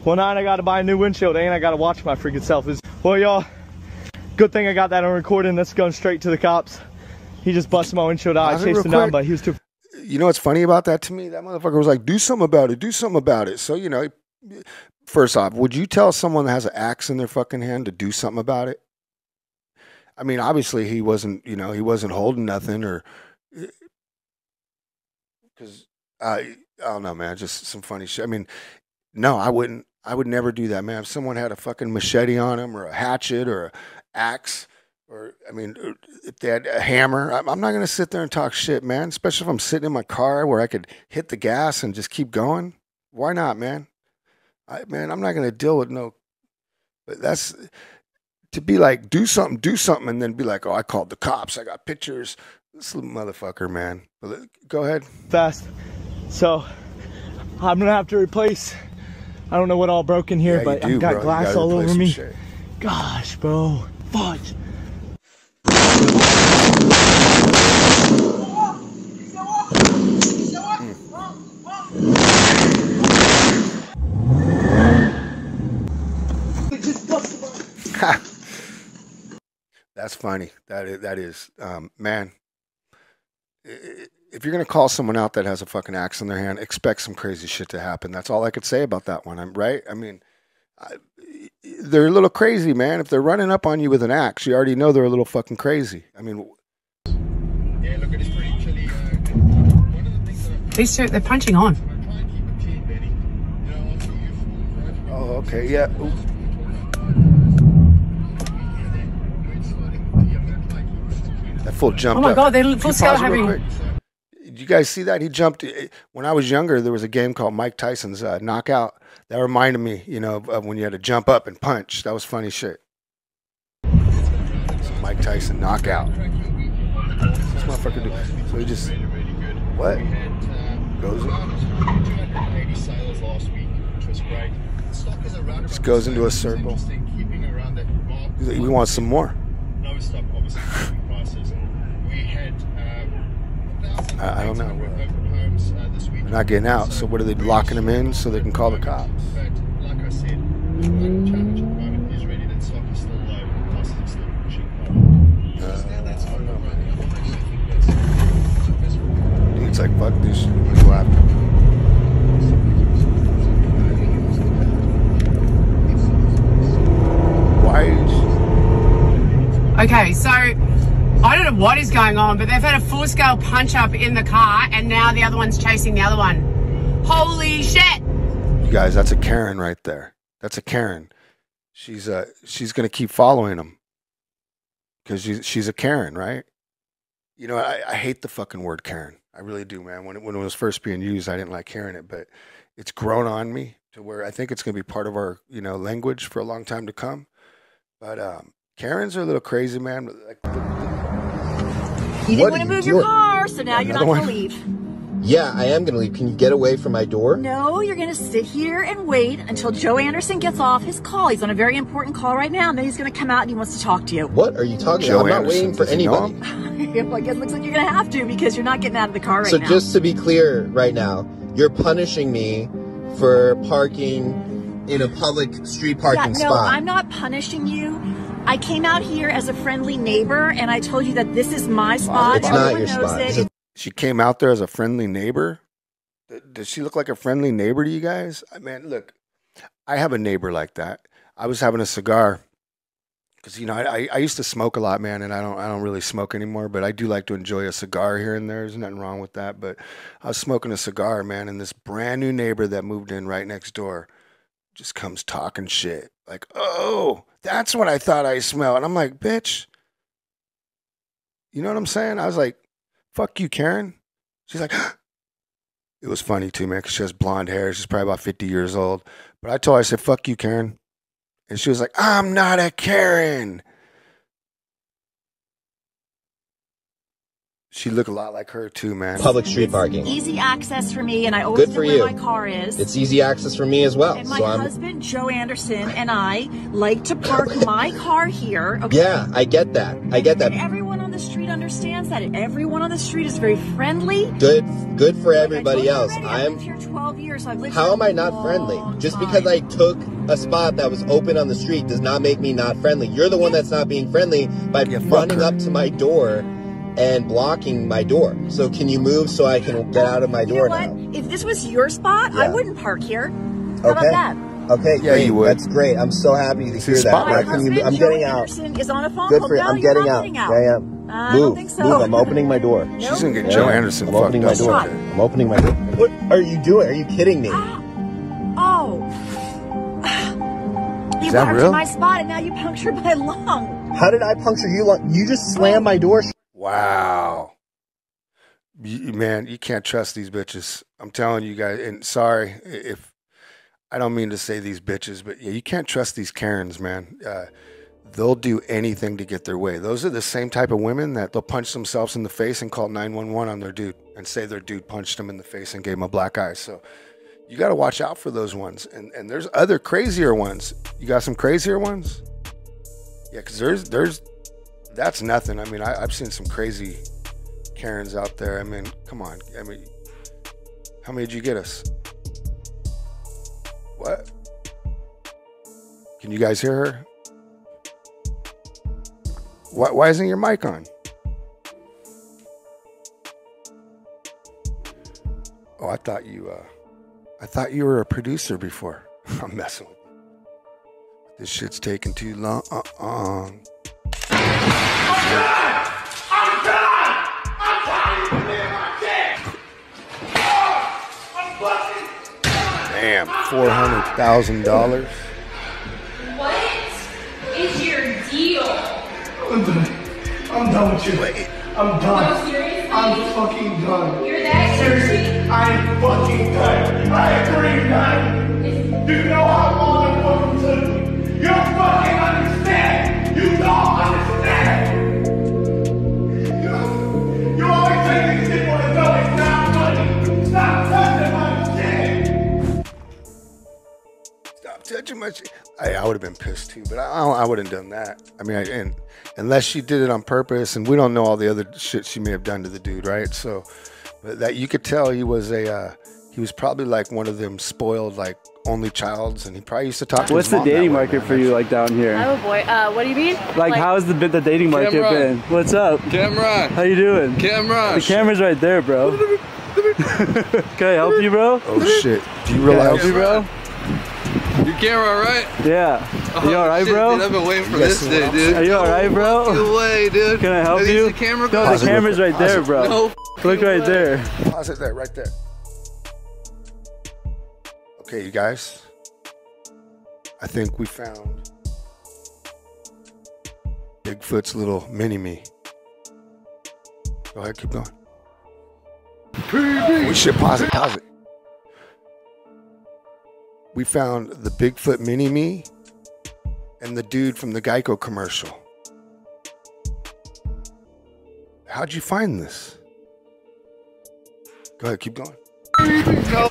Well, now I gotta buy a new windshield and I gotta watch my freaking self. Well, y'all, good thing I got that on recording. That's going straight to the cops. He just busted my windshield out. I chased him down, but he was too...
you know what's funny about that to me? That motherfucker was like, do something about it. Do something about it. So, you know, first off, would you tell someone that has an axe in their fucking hand to do something about it? I mean, obviously he wasn't, you know, he wasn't holding nothing or, because I don't know, man, just some funny shit. I mean, no, I wouldn't. I would never do that, man. If someone had a fucking machete on them or a hatchet or an axe or, I mean, if they had a hammer, I'm not going to sit there and talk shit, man, especially if I'm sitting in my car where I could hit the gas and just keep going. Why not, man? Man, I'm not going to deal with no, but that's, to be like, do something, and then be like, oh, I called the cops. I got pictures. This little motherfucker, man. Go ahead.
Fast. So, I'm going to have to replace, I don't know what all broke in here, but I've got glass all over me.
Shit.
Gosh, bro. Fudge.
That's funny. That is, man. If you're gonna call someone out that has a fucking axe in their hand, expect some crazy shit to happen. That's all I could say about that one. I'm right. I mean, they're a little crazy, man. If they're running up on you with an axe, you already know they're a little fucking crazy. I mean,
yeah, look, it's pretty chilly.
These two, they're punching on.
oh, okay, yeah. Ooh. That fool jumped up.
Oh my God, they're full scale having.
Did you guys see that? He jumped. When I was younger, there was a game called Mike Tyson's Knockout. That reminded me, you know, of when you had to jump up and punch. That was funny shit. So Mike Tyson Knockout. What's this motherfucker do? So he just, what? Goes in. Just goes into a circle. We want some more. I don't know. They're not getting out, so what are they locking them in so they can call the cops?
Like I said, the challenge at the moment is ready that stock is still low, prices are still pushing.
It's like, fuck this shit. Let's go after it. Why?
Okay, so I don't know what is going on, but they've had a full-scale punch-up in the car, and now the other one's chasing the other one. Holy shit!
You guys, that's a Karen right there. That's a Karen. She's gonna keep following him because she's a Karen, right? You know, I hate the fucking word Karen. I really do, man. When it was first being used, I didn't like hearing it, but it's grown on me to where I think it's gonna be part of our, you know, language for a long time to come. But Karens are a little crazy, man. Like,
you didn't want to move your car, so now you're not going to leave.
Yeah, I am going to leave. Can you get away from my door?
No, you're going to sit here and wait until Joe Anderson gets off his call. He's on a very important call right now, and then he's going to come out and he wants to talk to you.
What are you talking about? I'm not waiting for anybody.
Well, I guess it looks like you're going to have to because you're not getting out of the car right now.
So just to be clear right now, you're punishing me for parking in a public street parking spot.
No, I'm not punishing you. I came out here as a friendly neighbor, and I told you that this is my spot.
It's not your spot.
She came out there as a friendly neighbor? Does she look like a friendly neighbor to you guys? I mean, look, I have a neighbor like that. I was having a cigar because, you know, I used to smoke a lot, man, and I don't really smoke anymore, but I do like to enjoy a cigar here and there. There's nothing wrong with that. But I was smoking a cigar, man, and this brand new neighbor that moved in right next door just comes talking shit. Like, oh, that's what I thought I smelled. And I'm like, bitch. You know what I'm saying? I was like, fuck you, Karen. She's like, it was funny too, man, because she has blonde hair. She's probably about 50 years old. But I told her, I said, fuck you, Karen. And she was like, I'm not a Karen. She looked a lot like her too, man.
Public street parking.
Easy access for me, and I always know where my car is.
It's easy access for me as well.
And my husband, Joe Anderson, and I like to park my car here. Okay?
Yeah, I get that. I get that.
And everyone on the street understands that. Everyone on the street is very friendly.
Good for everybody else.
I've lived here 12 years. I've lived
How am I not friendly? Just because I took a spot that was open on the street does not make me not friendly. You're the one that's not being friendly by running up to my door and blocking my door. So can you move so I can get out of my door now?
You know what? If this was your spot, I wouldn't park here. How about
Okay.
that?
Okay,
Yeah,
great.
you would.
That's great. I'm so happy to hear that.
spot
Right,
right
can you, I'm
Joey
getting out.
Anderson is on a phone
Good
call.
for you.
No,
I'm
you're
getting
not
out.
getting out.
Yeah, I am.
I
Move.
don't think so.
Move. I'm opening my door.
She's gonna get Joe Anderson
I'm
fucked
opening my
up.
door. I'm opening my door. What are you doing? Are you kidding me?
Oh. You
Is that
parked
real?
in my spot and now you punctured my lung.
How did I puncture you? You just slammed my door.
Wow. Man, you can't trust these bitches. I'm telling you guys, and sorry if I don't mean to say these bitches, but yeah, you can't trust these Karens, man. They'll do anything to get their way. Those are the same type of women that they'll punch themselves in the face and call 911 on their dude and say their dude punched them in the face and gave them a black eye. So you got to watch out for those ones. And there's other crazier ones. You got some crazier ones? Yeah, because that's nothing. I mean, I've seen some crazy Karens out there. I mean, come on. I mean, how many did you get us? What? Can you guys hear her? Why isn't your mic on? Oh, I thought you were a producer before. I'm messing with you. This shit's taking too long.
I'm done! I'm tired of living my shit! I'm fucking
Damn, $400,000.
What is your deal?
I'm done. I'm done with you. I'm done.
No, seriously?
I'm fucking done.
You're that
Seriously, I'm fucking done. I agree, man. Do you know how long it fucking took me? You don't fucking understand. You don't understand. You always say these people to go. It's not funny. Stop touching my shit.
Stop touching my shit. I would have been pissed too, but I wouldn't have done that. I mean, and unless she did it on purpose, and we don't know all the other shit she may have done to the dude, right? So, but that you could tell he was probably like one of them spoiled, like only childs, and he probably used to talk to
What's
his
the
mom
dating
that way,
market
man.
for you like down here?
Oh boy, what do you mean?
Like how's the dating market been? What's up?
Cameron.
How you doing?
Cameron.
The camera's right there, bro. Can I help you, bro?
Oh shit. Do you
Can I
realize?
help you, bro?
Your camera alright?
Yeah.
Oh,
you alright,
shit,
bro?
Dude, I've been waiting for this day, dude.
Are you alright, bro?
No way, dude.
Can I help
Is
you?
the camera
No, the camera's right there, bro.
No
Look right there.
Pause it there, right there. Okay, you guys. I think we found Bigfoot's little mini-me. Go ahead, keep going. We should pause it, pause it. We found the Bigfoot mini-me and the dude from the Geico commercial. How'd you find this? Go ahead, keep going.
No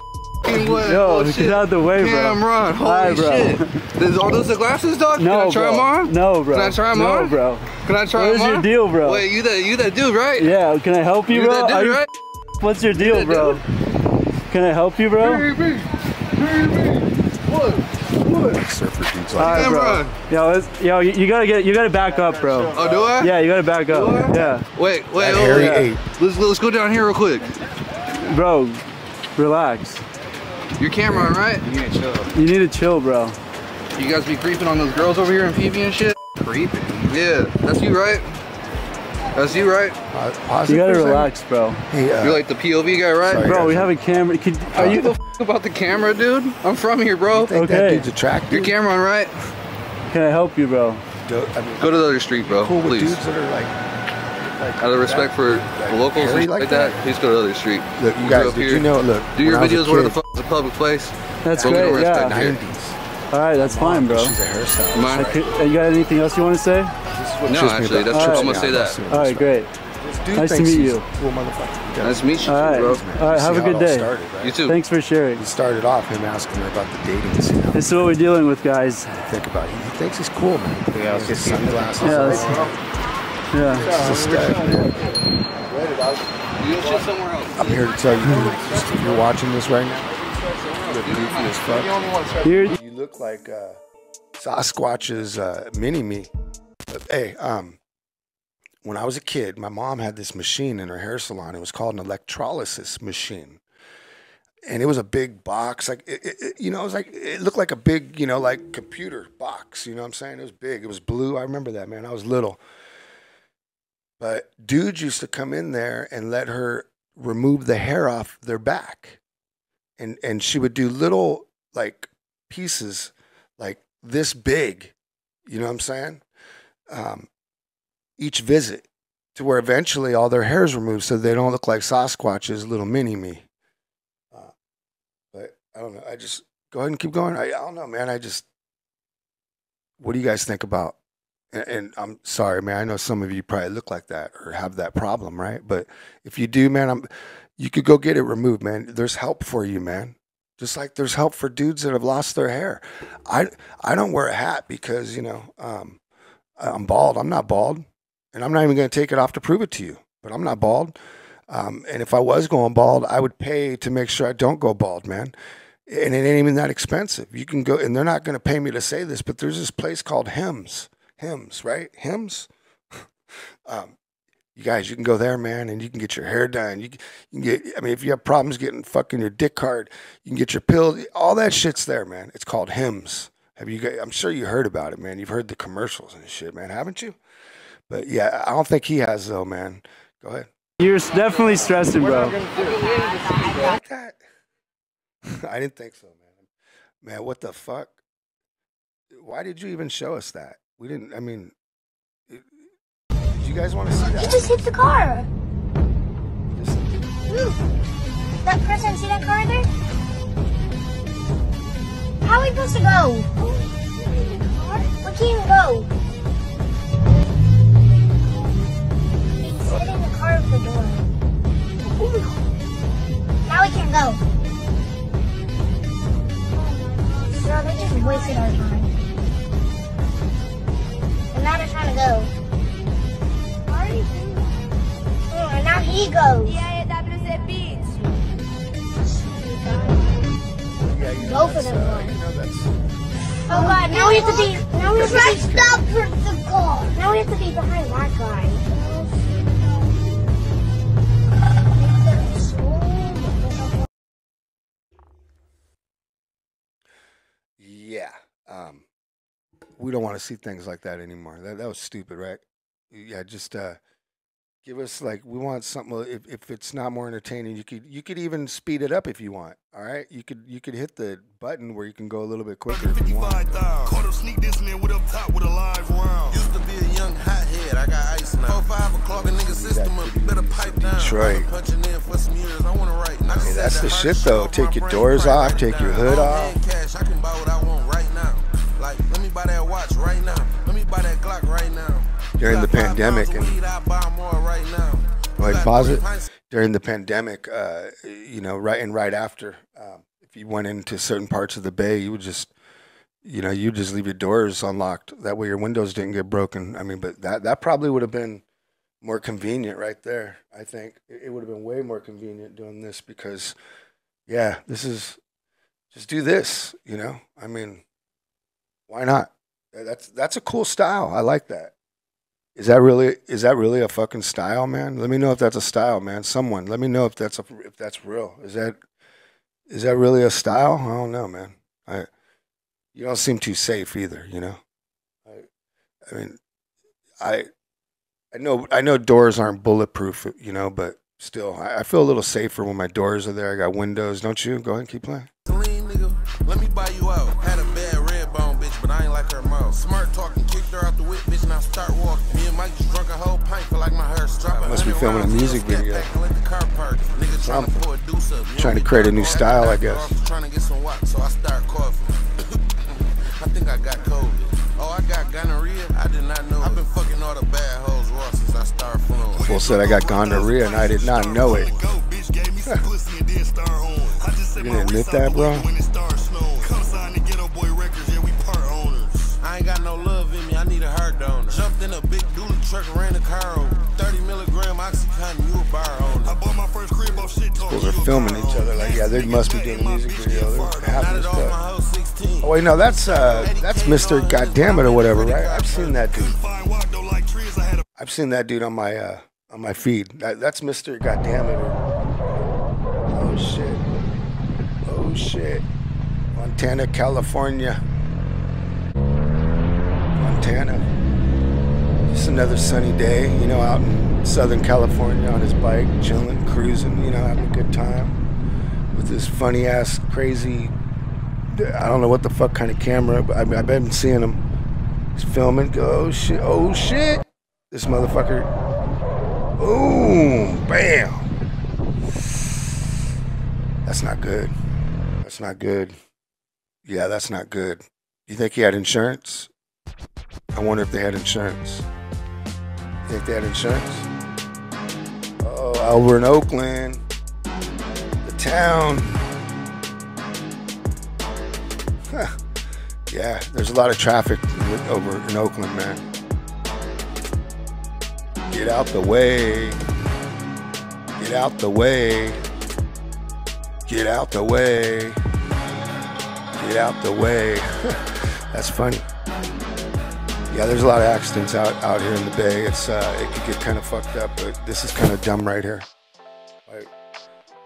way.
Yo, get out of the way, bro.
Cameron, holy
Hi, bro.
shit. Are those the glasses, dog?
No,
Can I try
bro.
them on?
No, bro.
Can I try them
no,
on?
bro.
Can I try
What
them
is
on?
your deal, bro?
Wait, you that dude, right?
Yeah, can I help you,
You
bro?
that dude,
Are you
right?
What's your deal, bro? Can I help you, bro?
What?
Surfer dudes
All right, bro. Yo, you gotta back up, bro.
Oh, do I?
Yeah, you gotta back up. Yeah.
Wait,
That hairy
hold on.
ape.
Let's go down here real quick.
Bro, relax.
Your camera on, right?
You need to chill, bro.
You guys be creeping on those girls over here in PV and shit? Creeping? Yeah, that's you, right? That's you, right?
You gotta relax, bro.
Hey,
you're like the POV guy, right?
Sorry,
Bro,
guys.
we have a camera. Are you
the f about the camera, dude? I'm from here, bro.
Think that dude's attractive?
Your camera on, right?
Can I help you, bro?
I mean,
Go to the other street, bro.
cool with
Please.
dudes that are like
Out of respect for the locals
hairy
and
like
like that, please go to the other street.
Look, you
Go
guys,
up
did
here.
you know? Look,
Do your
when I was a
videos where the
kid-
f is a public place.
That's
Don't get no
great, yeah.
respect here.
90s.
All right, that's fine, bro.
She's a hairstylist.
Mine?
You got anything else you want to say?
No,
Just me
actually,
about-
that's
All
true. I'm
right.
gonna say that.
All right, great.
Dude
Nice to
thinks
meet
he's
you.
a cool motherfucker.
Nice to meet you,
All right.
bro.
All right, have a good day.
You too.
Thanks for sharing.
He started off him asking her about the dating scene.
This is what we're dealing with, guys.
Think about it. He thinks he's cool, man. He has his sunglasses.
Yeah,
on.
yeah.
He's a stud, man.
You go shit somewhere else.
I'm here to tell you, just if you're watching this right now, you look goofy as fuck. You look like Sasquatch's mini-me. Hey, when I was a kid, my mom had this machine in her hair salon. It was called an electrolysis machine. And it was a big box, like, you know, it was like, it looked like a big, you know, like computer box, you know what I'm saying? It was big, it was blue, I remember that, man, I was little. But dudes used to come in there and let her remove the hair off their back. And she would do little, like, pieces, like this big, you know what I'm saying? Each visit, to where eventually all their hair is removed so they don't look like Sasquatch's little mini-me. But I don't know. I just go ahead and keep going. I don't know, man. What do you guys think about? And I'm sorry, man. I know some of you probably look like that or have that problem, right? But if you do, man, you could go get it removed, man. There's help for you, man. Just like there's help for dudes that have lost their hair. I don't wear a hat because, you know, I'm bald. I'm not bald. And I'm not even going to take it off to prove it to you. But I'm not bald. And if I was going bald, I would pay to make sure I don't go bald, man. And it ain't even that expensive. You can go, and they're not going to pay me to say this, but there's this place called Hims, right? Hims. You guys, you can go there, man, and you can get your hair done. You can get, I mean, if you have problems getting fucking your dick hard, you can get your pill. All that shit's there, man. It's called Hims. Have you guys, I'm sure you heard about it, man. You've heard the commercials and shit, man, haven't you? But yeah, I don't think he has, though, man. Go ahead.
You're definitely stressing, bro.
Like that? I didn't think so, man. Man, what the fuck? Why did you even show us that? We didn't, I mean, did you guys want to see that?
You just hit the car. That person, see that car there? How are we supposed to go? We can't even go. Sit in the car with the door. Now we can't go. So they just wasted our time. And now they're trying to go. Why are you doing that? And now he goes. Go for them one. Oh God, now we have to be stop the car. Now we have to be behind that guy.
Yeah. We don't want to see things like that anymore. That was stupid, right? Yeah, just give us, like, we want something. If it's not more entertaining, you could even speed it up if you want. All right, you could hit the button where you can go a little bit quicker if you want.
Caught up sneak dissing in with up top with a live round. Used to be a young hothead, I got ice now. 4-5 o'clock, a nigga system up, better pipe down.
Detroit.
Punching in for some years, I wanna write.
Hey, that's the shit though. Take your doors off, take your hood off.
Cash, I can buy what I want right now. Like, let me buy that watch right now. Let me buy that Glock right now.
During the pandemic, and go ahead and pause it. During the pandemic, you know, right after, if you went into certain parts of the bay, you would just, you know, you just leave your doors unlocked. That way your windows didn't get broken. I mean, but that probably would have been more convenient right there. I think it would have been way more convenient doing this because, yeah, this is, just do this, you know. I mean, why not? That's a cool style. I like that. Is that really a fucking style, man? Let me know if that's a style, man. Someone, let me know if that's real. Is that really a style? I don't know, man. You don't seem too safe either, you know. I mean, I know doors aren't bulletproof, you know, but still, I feel a little safer when my doors are there. I got windows, don't you? Go ahead and keep playing.
Let me buy you out. Had a bad red bone bitch, but I ain't like her mouth. Smart talking, kicked her out the whip, bitch, and I start walking. Me and Mike just drunk a whole pint, feel like my hair strapped.
Must be filming a music video. Trying to create a new style, I guess.
Trying to get some watch, so I start coughing. I think I got COVID. Oh, I got gonorrhea? I did not know. I've been fucking all the bad hoes raw since I started flowing.
Fool said I got gonorrhea and I did not know it. You didn't admit that, bro?
I ain't got no love in me, I need a heart donor. Jumped in a big dually truck and ran the car over. 30 milligram Oxycontin, you a bar owner. I bought my first crib off shit talk.
They're filming each other like, yeah, they must be doing a music video. They're having this stuff. Oh wait, no, that's Mr. Goddammit or whatever, right? I've seen that dude. I've seen that dude on my feed. That's Mr. Goddamn it. Oh shit. Oh shit. Montana, California. Montana. Just another sunny day, you know, out in Southern California on his bike, chilling, cruising, you know, having a good time with this funny ass, crazy, I don't know what the fuck kind of camera, but I've been seeing him. He's filming. Oh shit! Oh shit! This motherfucker. Boom! Bam! That's not good. That's not good. Yeah, that's not good. You think he had insurance? I wonder if they had insurance. You think they had insurance? Oh, over in Oakland, the town. Huh. Yeah, there's a lot of traffic over in Oakland, man. Get out the way. Get out the way. Get out the way. Get out the way. That's funny. Yeah, there's a lot of accidents out here in the Bay. It could get kind of fucked up, but this is kind of dumb right here. Like,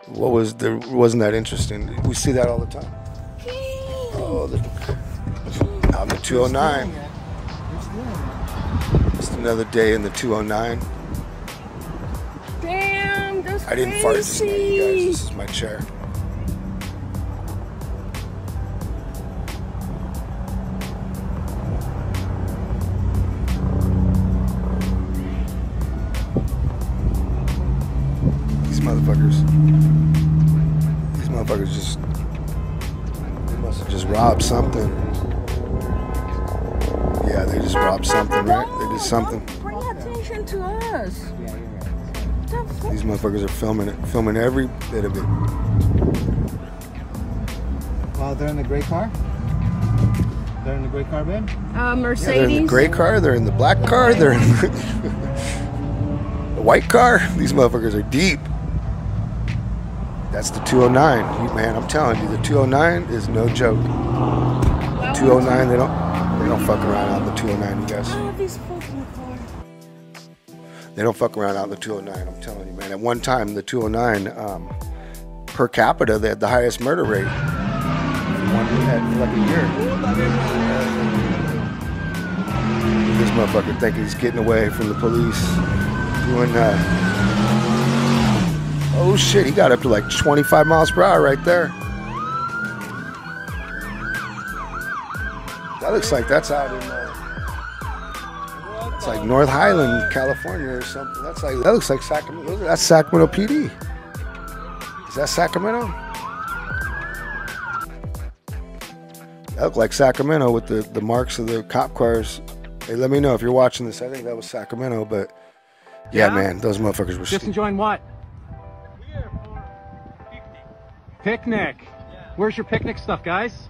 wasn't that interesting? We see that all the time. Oh, out in the 209. Just another day in the 209.
Damn, that's
I didn't fart this night, you guys. This is my chair. These motherfuckers just, they must have just robbed something. Yeah, they just robbed something, right? They did something.
Bring attention to us.
These motherfuckers are filming every bit of it.
Well, they're in the gray car? They're in the gray car, babe?
Mercedes.
Yeah, they're in the gray car, they're in the black car, they're in the white car. These motherfuckers are deep. That's the 209. Man, I'm telling you, the 209 is no joke. The 209, they don't fuck around out in the 209, you guys. They don't fuck around out in the 209, I'm telling you, man. At one time, the 209, per capita, they had the highest murder rate. One had for like a year. This motherfucker thinking he's getting away from the police. Doing oh shit, he got up to like 25 miles per hour right there. That looks like that's out in it's like North Highland, California or something. That looks like Sacramento. That's Sacramento PD. Is that Sacramento? That looked like Sacramento with the marks of the cop cars. Hey, let me know if you're watching this. I think that was Sacramento, but yeah, man, those motherfuckers were
just enjoying what? Picnic. Yeah. Where's your picnic stuff, guys?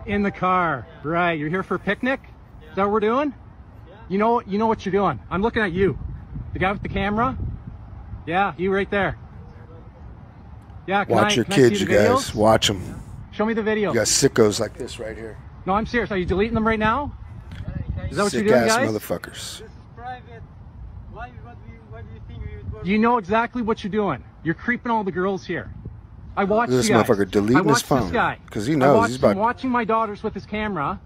In the car. Right. You're here for a picnic? Yeah. Is that what we're doing? Yeah. You know what you're doing. I'm looking at you. The guy with the camera? Yeah, you right there. Yeah,
watch your kids, you guys. Watch them.
Show me the video.
You got sickos like this right here.
No, I'm serious. Are you deleting them right now? Is that what you're doing, guys?
Sick-ass motherfuckers.
You know exactly what you're doing. You're creeping all the girls here. I watched
this motherfucker deleting his phone because he knows he's about.
I'm watching my daughters with his camera.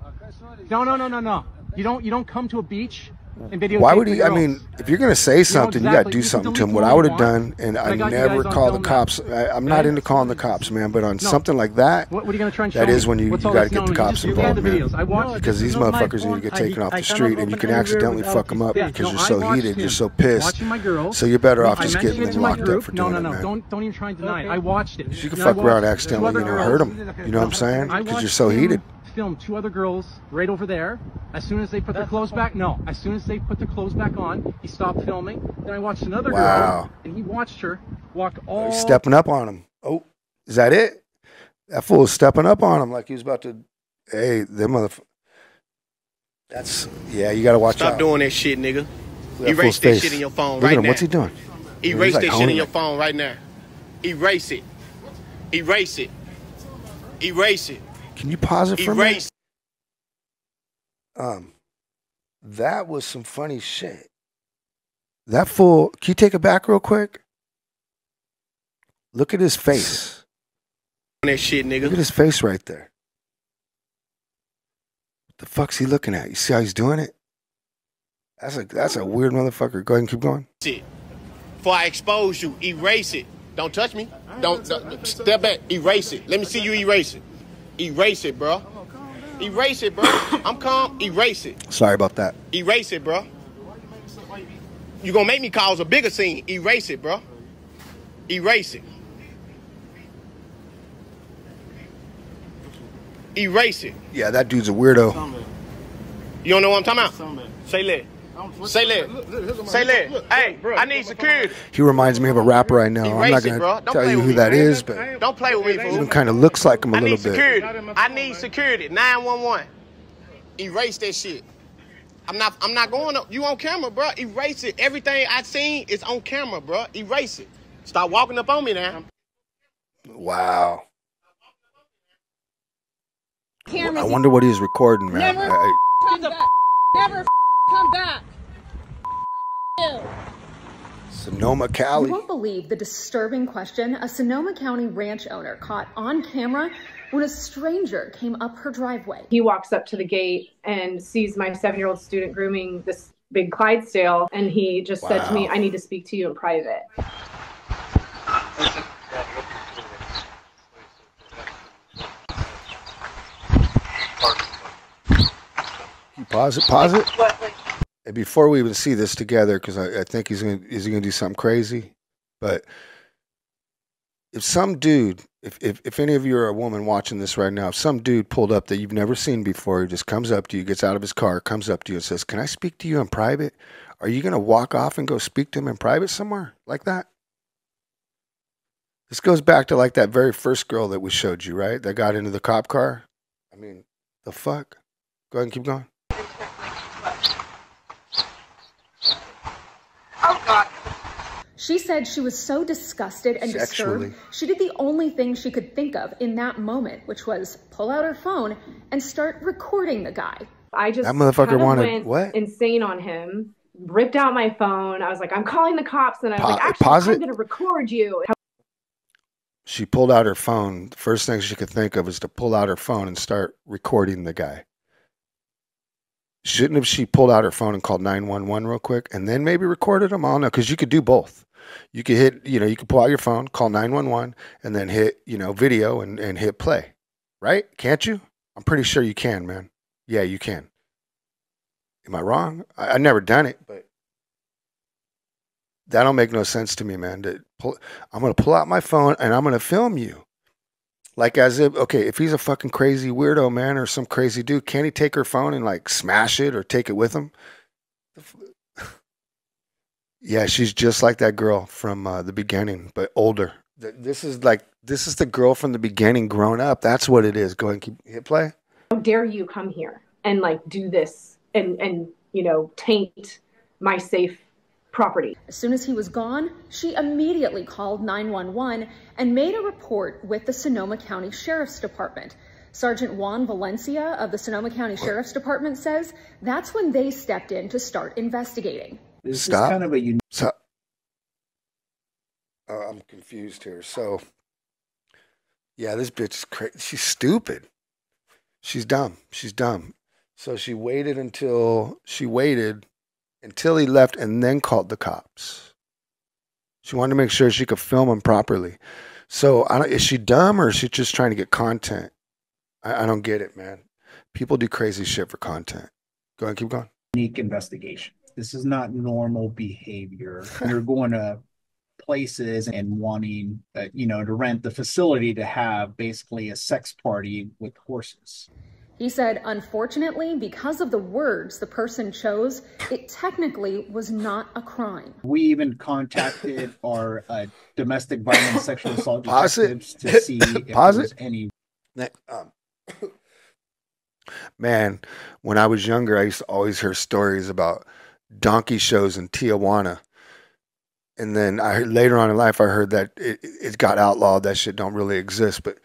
No. You don't come to a beach and videotape.
Why would he? I mean, if you're gonna say something, you gotta do something to him. What I would have done, and I never call the cops. I'm not into calling the cops, man. But on something like that,
what are you gonna try and show
that is
me?
when you gotta get the cops involved, man. Because these motherfuckers need to get taken off the street, and you can accidentally fuck them up because you're so heated, you're so pissed. So you're better off just getting them locked up for doing it, man.
Don't even try and deny it. I watched it.
You can fuck around accidentally, hurt them. You know what I'm saying? Because you're so heated.
Filmed two other girls right over there. As soon as they put their clothes back, as soon as they put their clothes back on, he stopped filming. Then I watched another girl, and he watched her walk all.
He's stepping up on him. Oh, is that it? That fool is stepping up on him like he was about to. Hey, them motherfucker. That's you gotta watch out.
Stop doing that shit, nigga. Erase that shit in your phone right now.
What's he doing?
Erase that shit in your phone right now. Erase it. Erase it. Erase it.
Can you pause it for a minute? That was some funny shit. That fool, can you take it back real quick? Look at his face.
That shit, nigga.
Look at his face right there. What the fuck's he looking at? You see how he's doing it? That's a weird motherfucker. Go ahead and keep going.
Shit. Before I expose you, erase it. Don't touch me. Don't step back. Erase it. Let me see you erase it. Erase it, bro. Erase it, bro. I'm calm. Erase it.
Sorry about that.
Erase it, bro. You gonna make me cause a bigger scene. Erase it, bro. Erase it. Erase it.
Yeah, that dude's a weirdo.
You don't know what I'm talking about? Say let. Say let. Say let. Hey, I need security.
He reminds me of a rapper I know. I'm not
Erase it, bro.
gonna
Don't
tell
play
you
with
who
me,
that
man.
is, but
Don't play with me, fool.
he kind of looks like him a
I
little
need
bit.
security. I need security. 911. Erase that shit. I'm not going up. You on camera, bro. Erase it. Everything I seen is on camera, bro. Erase it. Stop walking up on me now.
Wow.
Cameras,
I wonder what he's recording, man.
Never come back. Never come back.
Sonoma,
You
Cali.
won't believe the disturbing question a Sonoma County ranch owner caught on camera when a stranger came up her driveway.
He walks up to the gate and sees my 7-year-old student grooming this big Clydesdale, and he just said to me, "I need to speak to you in private."
Pause it. Pause it. And before we even see this together, because I think is he gonna do something crazy? But if some dude, if any of you are a woman watching this right now, if some dude pulled up that you've never seen before, he just comes up to you, gets out of his car, comes up to you and says, "Can I speak to you in private?" Are you gonna walk off and go speak to him in private somewhere like that? This goes back to like that very first girl that we showed you, right? That got into the cop car. I mean, the fuck? Go ahead and keep going.
Oh, God. She said she was so disgusted and disturbed, she did the only thing she could think of in that moment, which was pull out her phone and start recording the guy.
I just
That motherfucker
kind of
wanted
went
what?
insane on him, ripped out my phone. I was like, "I'm calling the cops," and I was like, "Actually,
pause
I'm
it.
going to record you."
She pulled out her phone. The first thing she could think of was to pull out her phone and start recording the guy. Shouldn't have she pulled out her phone and called 911 real quick and then maybe recorded him? I don't know, because you could do both. You could hit, you could pull out your phone, call 911, and then hit, video and hit play. Right? Can't you? I'm pretty sure you can, man. Yeah, you can. Am I wrong? I've never done it, but that don't make no sense to me, man. I'm going to pull out my phone and I'm going to film you. Like as if, okay, if he's a fucking crazy weirdo, man, or some crazy dude, can't he take her phone and like smash it or take it with him? Yeah, she's just like that girl from the beginning, but older. This is the girl from the beginning grown up. That's what it is. Go ahead and hit play.
How dare you come here and like do this and taint my safe property.
As soon as he was gone, she immediately called 911 and made a report with the Sonoma County Sheriff's Department. Sergeant Juan Valencia of the Sonoma County Sheriff's Department says that's when they stepped in to start investigating.
This is kind of a unique.
I'm confused here. So, yeah, this bitch is crazy. She's stupid. She's dumb. She's dumb. So she waited until he left and then called the cops. She wanted to make sure she could film him properly. So is she dumb or is she just trying to get content? I don't get it, man. People do crazy shit for content. Go ahead, keep going.
Unique investigation. This is not normal behavior. You're going to places and wanting, to rent the facility to have basically a sex party with horses.
He said, unfortunately, because of the words the person chose, it technically was not a crime.
We even contacted our domestic violence sexual assault detectives to see if there was any.
Man, when I was younger, I used to always hear stories about donkey shows in Tijuana. And then later on in life, I heard that it got outlawed. That shit don't really exist. But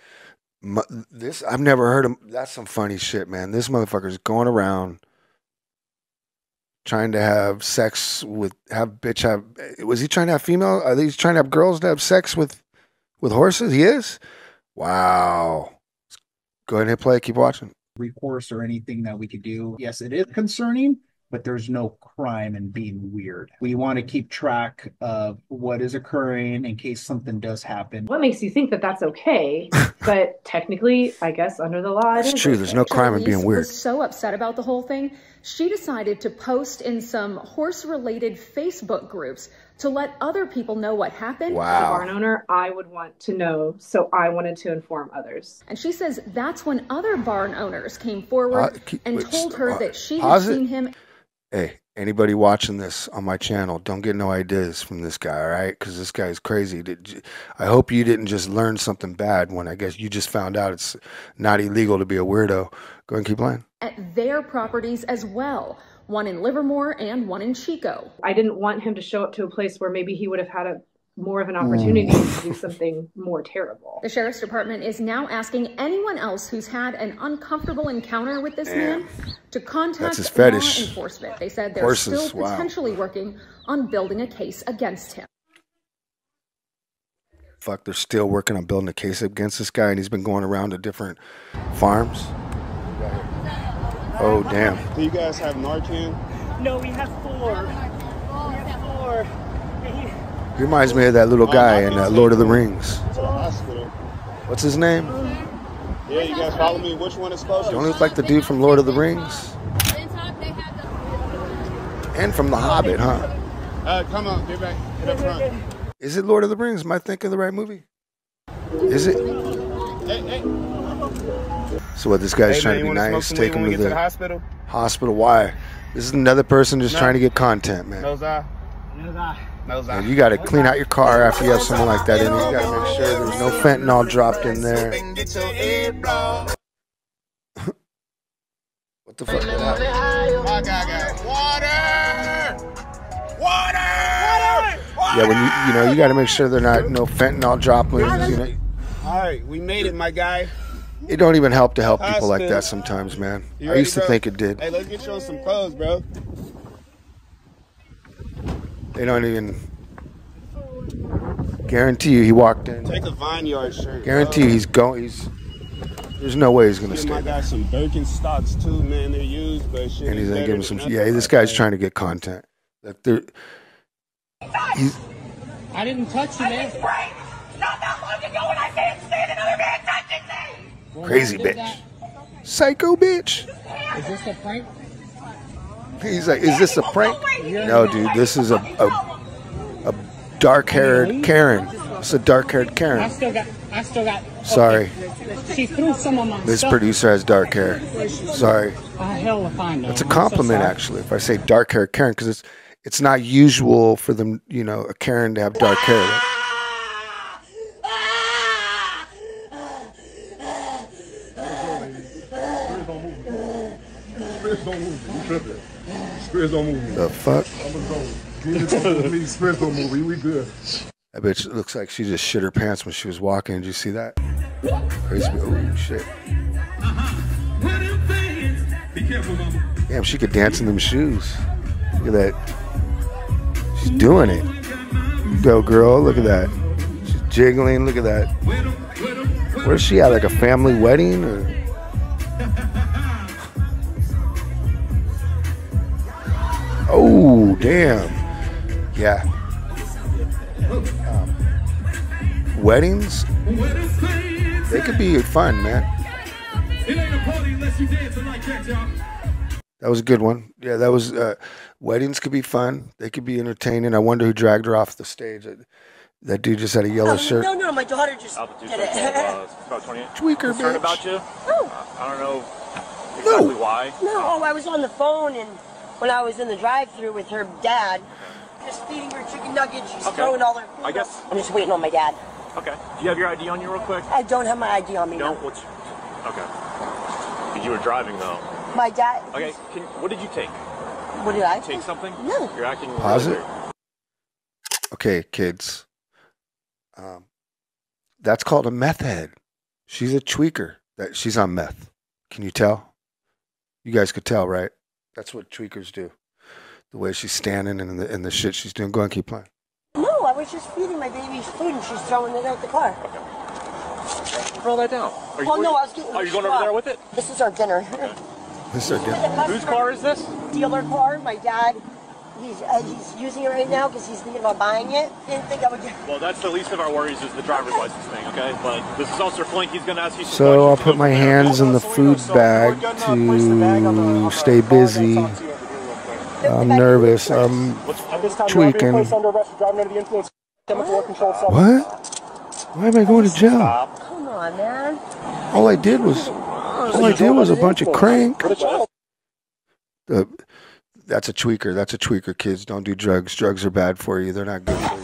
I've never heard of. That's some funny shit, man. This motherfucker's going around trying to have sex with, was he trying to have female? Are they trying to have girls to have sex with horses? He is? Wow. Go ahead and hit play. Keep watching.
Recourse or anything that we could do. Yes, it is concerning, but there's no crime in being weird. We want to keep track of what is occurring in case something does happen.
What makes you think that that's okay? But technically, I guess under the law,
it's true. There's no crime in being weird.
Was so upset about the whole thing, she decided to post in some horse-related Facebook groups to let other people know what happened.
Wow. As a barn owner, I would want to know, so I wanted to inform others.
And she says that's when other barn owners came forward and told her that she had seen him.
Hey, anybody watching this on my channel, don't get no ideas from this guy, all right? Because this guy's crazy. I hope you didn't just learn something bad when I guess you just found out it's not illegal to be a weirdo. Go ahead and keep playing.
At their properties as well. One in Livermore and one in Chico.
I didn't want him to show up to a place where maybe he would have had more of an opportunity to do something more terrible.
The sheriff's department is now asking anyone else who's had an uncomfortable encounter with this man to contact law enforcement. They said they're still potentially working on building a case against him.
Fuck, they're still working on building a case against this guy, and he's been going around to different farms. Oh, damn.
Do you guys have Narcan?
No, we have 4. We have 4.
He reminds me of that little guy in Lord of the Rings.
To the hospital.
What's his name?
Yeah, you guys follow me? Which one is closer?
Don't look like the dude from Lord of the Rings? And from The Hobbit, huh?
Come on, get back. Get up front.
Is it Lord of the Rings? Am I thinking of the right movie? Is it?
Hey.
So what, this guy's trying to be nice, take him to the
hospital?
Hospital, why? This is another person just trying to get content, man.
Nose eye.
And you got to clean out your car after you have someone like that in it. You got to make sure there's no fentanyl dropped in there. What the fuck?
My guy got water!
Yeah, when you got to make sure they're not no fentanyl droplets. You know.
All right, we made it, my guy.
It don't even help to help people like that sometimes, man. I used to think it did.
Hey, let's get you on some clothes, bro.
They don't even guarantee you he walked in.
Take a Vineyard shirt.
Guarantee you he's going. There's no way he's gonna stay.
I got some Birkenstocks too, man. They're used, but shit.
And he's gonna give him some. Yeah, this guy's trying to get content. Like I
didn't touch you, man.
Not that long ago, and I can't stand another man touching me.
Crazy bitch. Psycho bitch.
Is this a prank?
He's like, is this a prank? No, dude, this is a dark-haired Karen. It's a dark-haired Karen.
I still got.
Sorry.
She threw some of my
This
stuff.
producer has dark hair. Sorry.
Hell if I know.
It's a compliment, actually, if I say dark-haired Karen, because it's not usual for them, a Karen to have dark hair. Right? The fuck?
We good.
That bitch looks like she just shit her pants when she was walking. Did you see that? Crazy. Oh, shit. Damn, she could dance in them shoes. Look at that. She's doing it. Go, girl. Look at that. She's jiggling. Look at that. Where's she at? Like a family wedding? Or? Oh, damn. Yeah. Weddings, they could be fun, man. That was a good one. Yeah, that was, weddings could be fun. They could be entertaining. I wonder who dragged her off the stage. That dude just had a yellow shirt.
No, my daughter just did it.
About 28.
Tweaker,
Concerned
bitch.
about you?
Oh.
I don't know exactly why.
No, I was on the phone and when I was in the drive-thru with her dad, just feeding her chicken nuggets, she's throwing all her food.
I guess.
I'm just waiting on my dad.
Okay. Do you have your ID on you real quick?
I don't have my ID on me.
No?
No.
What's... Okay. Because you were driving, though.
My dad...
Okay. What did you take?
What did I
take? Something?
No.
You're acting...
Pause it. Okay, kids. That's called a meth head. She's a tweaker. She's on meth. Can you tell? You guys could tell, right? That's what tweakers do. The way she's standing and the shit she's doing. Go ahead, keep playing.
No, I was just feeding my baby food and she's throwing it out the car.
Throw that down.
Oh, no, I was getting
Are you going over there with it?
This is our dinner.
This is our dinner.
Whose car is this?
Dealer car. My dad, he's using it right now because he's thinking about buying it. Didn't think I would get.
Well, that's the least of our worries is the driver's license thing, okay? But this is Officer Flink. He's going to ask you some
So I'll
questions.
put my hands in the food bag to stay busy. I'm nervous. I'm tweaking. What? Why am I going to jail?
Come on, man.
All I did was a bunch of crank. That's a tweaker. That's a tweaker, kids. Don't do drugs. Drugs are bad for you. They're not good for you.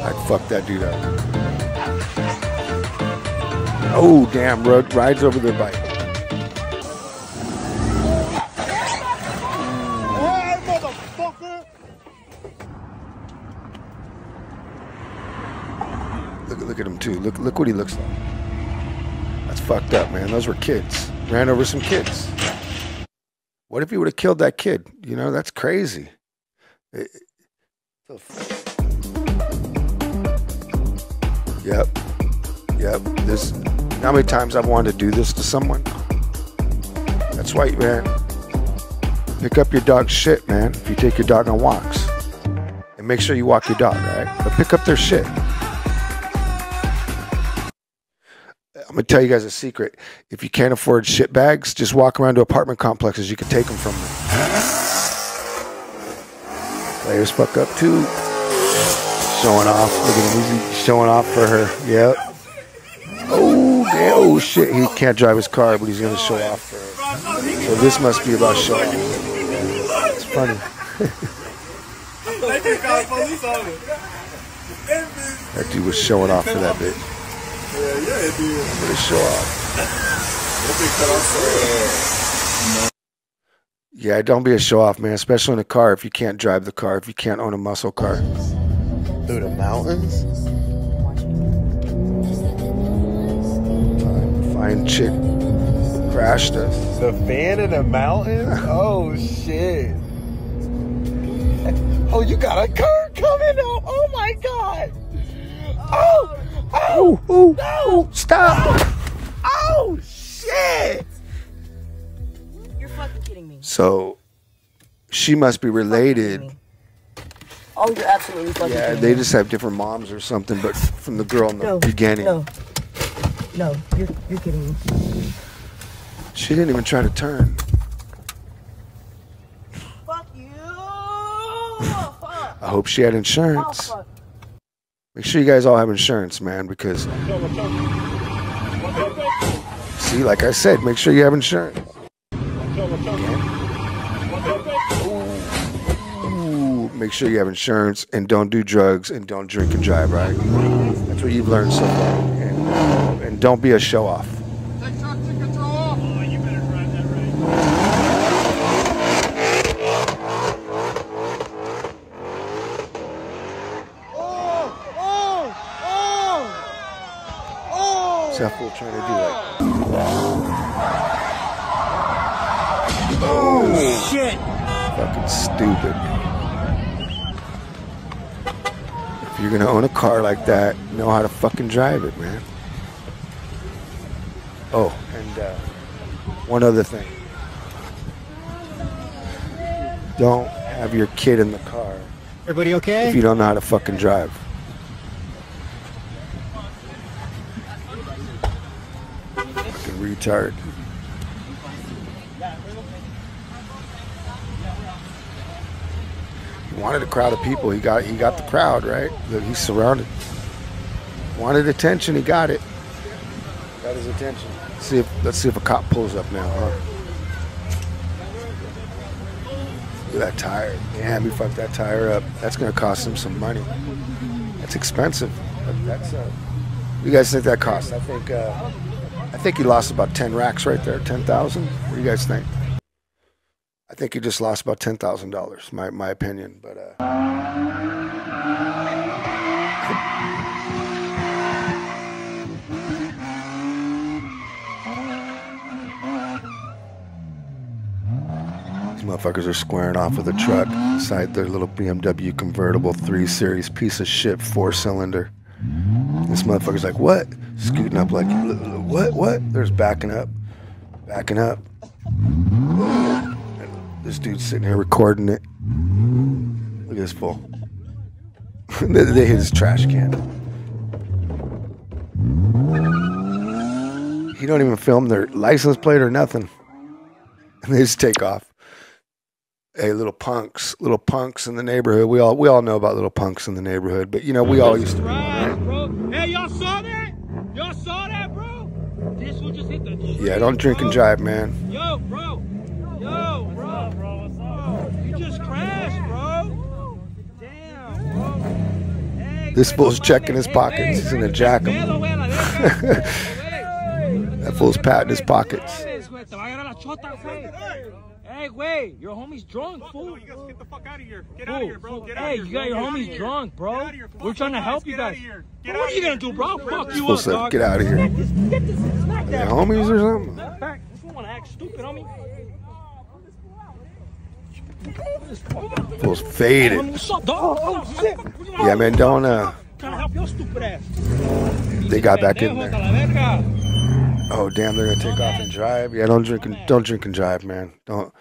I'd fuck that dude up. Oh, damn. Rides over their bike. Look at him too. Look what he looks like. That's fucked up, man. Those were kids. Ran over some kids. What if he would have killed that kid? You know, that's crazy. Yep. This. How many times I've wanted to do this to someone? That's why, man. Pick up your dog's shit, man. If you take your dog on walks, and make sure you walk your dog, right? But pick up their shit. I'm going to tell you guys a secret. If you can't afford shit bags, just walk around to apartment complexes. You can take them from them. Players fuck up too. Showing off. Look at him. He's showing off for her. Yep. Oh, damn. Oh, shit. He can't drive his car, but he's going to show off for her. So this must be about show off. It's funny. That dude was showing off for that bitch. Really show off. Yeah, don't be a show off, man. Especially in a car. If you can't drive the car, if you can't own a muscle car.
Through the mountains.
Fine chick crashed us.
The fan in the mountains? Oh shit! Oh, you got a car coming up! Oh my god! Oh! Oh!
Oh! No! Stop!
Oh shit!
You're fucking kidding me.
So, she must be related.
Oh, you're absolutely fucking
Yeah,
kidding
they
me.
just have different moms or something, but from the girl in the beginning.
No, you're kidding me.
She didn't even try to turn.
Fuck you!
I hope she had insurance. Make sure you guys all have insurance, man, because... See, like I said, make sure you have insurance. Ooh, make sure you have insurance and don't do drugs and don't drink and drive, right? That's what you've learned so far. And don't be a show-off. What's that fool trying to do? Like,
Oh shit!
fucking stupid. If you're gonna own a car like that, know how to fucking drive it, man. Oh, and one other thing. Don't have your kid in the car.
Everybody okay?
If you don't know how to fucking drive. Fucking retard. He wanted a crowd of people. He got the crowd, right? Look, he's surrounded. Wanted attention, he got it. Got his attention. Let's see if a cop pulls up now, huh? Look at that tire. Damn, he fucked that tire up. That's gonna cost him some money. That's expensive. That's what do you guys think that costs? I think he lost about 10 racks right there. 10,000. What do you guys think? I think he just lost about $10,000. My opinion, but These motherfuckers are squaring off with a truck inside their little BMW convertible 3 Series piece of shit 4-cylinder. This motherfucker's like, what? Scooting up like, what? There's backing up. Backing up. This dude's sitting here recording it. Look at this fool. They hit his trash can. He don't even film their license plate or nothing. And they just take off. Hey, little punks in the neighborhood. We all know about little punks in the neighborhood, but you know, we all used to be.
Hey, y'all saw that? Y'all saw that, bro? This one just hit the tree,
Yeah, don't drink and drive, man.
Yo, bro. Yo, bro. What's up? You just crashed, bro. Damn, bro. Hey,
This fool's checking his pockets. He's gonna jack him. That fool's patting his pockets.
Hey, wait, your homie's drunk, fool.
You guys get the fuck out of here. Get out of here, bro. Get out
Hey,
of here.
you got your homies drunk, bro. We're trying to help you guys. What are you gonna do, bro? Fuck you
Fool
up,
said,
dog.
get out of here.
Get this, smack that.
Yeah, homies or something?
You wanna act stupid, homie?
Fool's faded.
What's up, dog? Oh, shit.
Yeah, man, don't
Trying to help your stupid ass.
They got back in there. Oh damn, they're gonna take off and drive. Yeah, don't drink and drive, man. Don't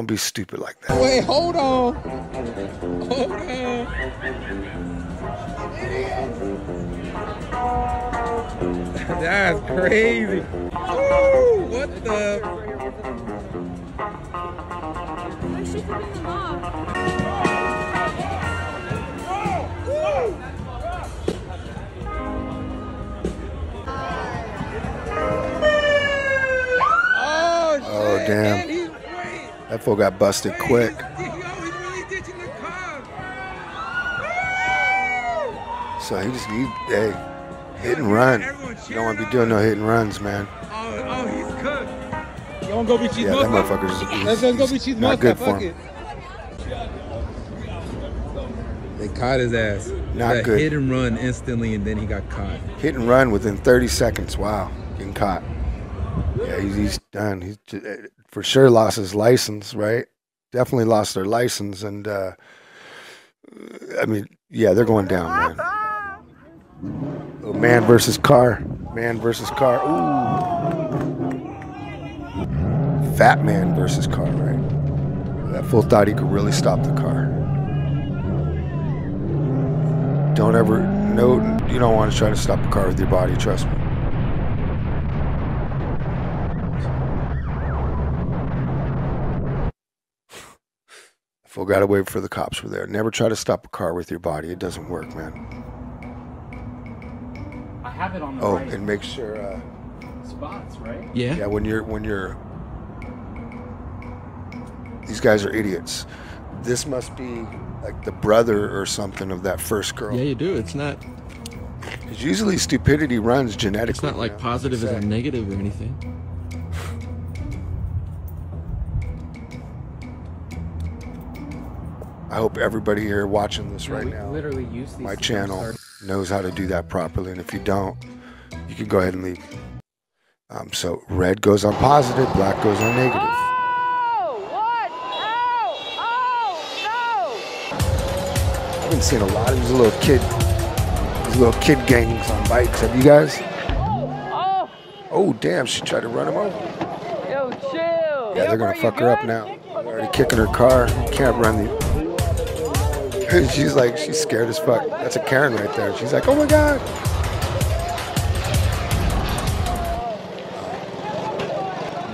be stupid like that.
Wait, hold on. Hold on. That's crazy. Woo, what the?
Oh damn. That fool got busted quick. So he hey, hit and run. You don't want to be doing no hit and runs, man.
Oh, he's cooked. You want to go be cheese
Yeah, that motherfucker's
Let's go be cheese
not good for him.
They caught his ass.
Not good.
Hit and run instantly, and then he got caught.
Hit and run within 30 seconds. Wow, getting caught. Yeah, he's done. He's for sure lost his license, right? Definitely lost their license, and I mean, yeah, they're going down, man. Oh, man versus car. Man versus car. Ooh. Fat man versus car, right? That fool thought he could really stop the car. Don't ever, no, you don't want to try to stop a car with your body, trust me. Fool got to wait for the cops were there. Never try to stop a car with your body. It doesn't work, man.
I have it on the
right.
right.
And make sure
spots, right?
Yeah.
Yeah, when you're these guys are idiots. This must be like the brother or something of that first girl.
Yeah, you do. It's not.
Because usually stupidity runs genetically.
It's not like positive as a negative or anything.
I hope everybody here watching this right now,
literally use these
my channel, knows how to do that properly. And if you don't, you can go ahead and leave. So red goes on positive, black goes on negative. I've been seeing a lot of these little kid gangs on bikes. Have you guys? Oh damn, she tried to run him over.
Yo, chill.
Yeah, they're gonna fuck her up now. They're already kicking her car. You can't run the. She's like, she's scared as fuck. That's a Karen right there. She's like, oh my god.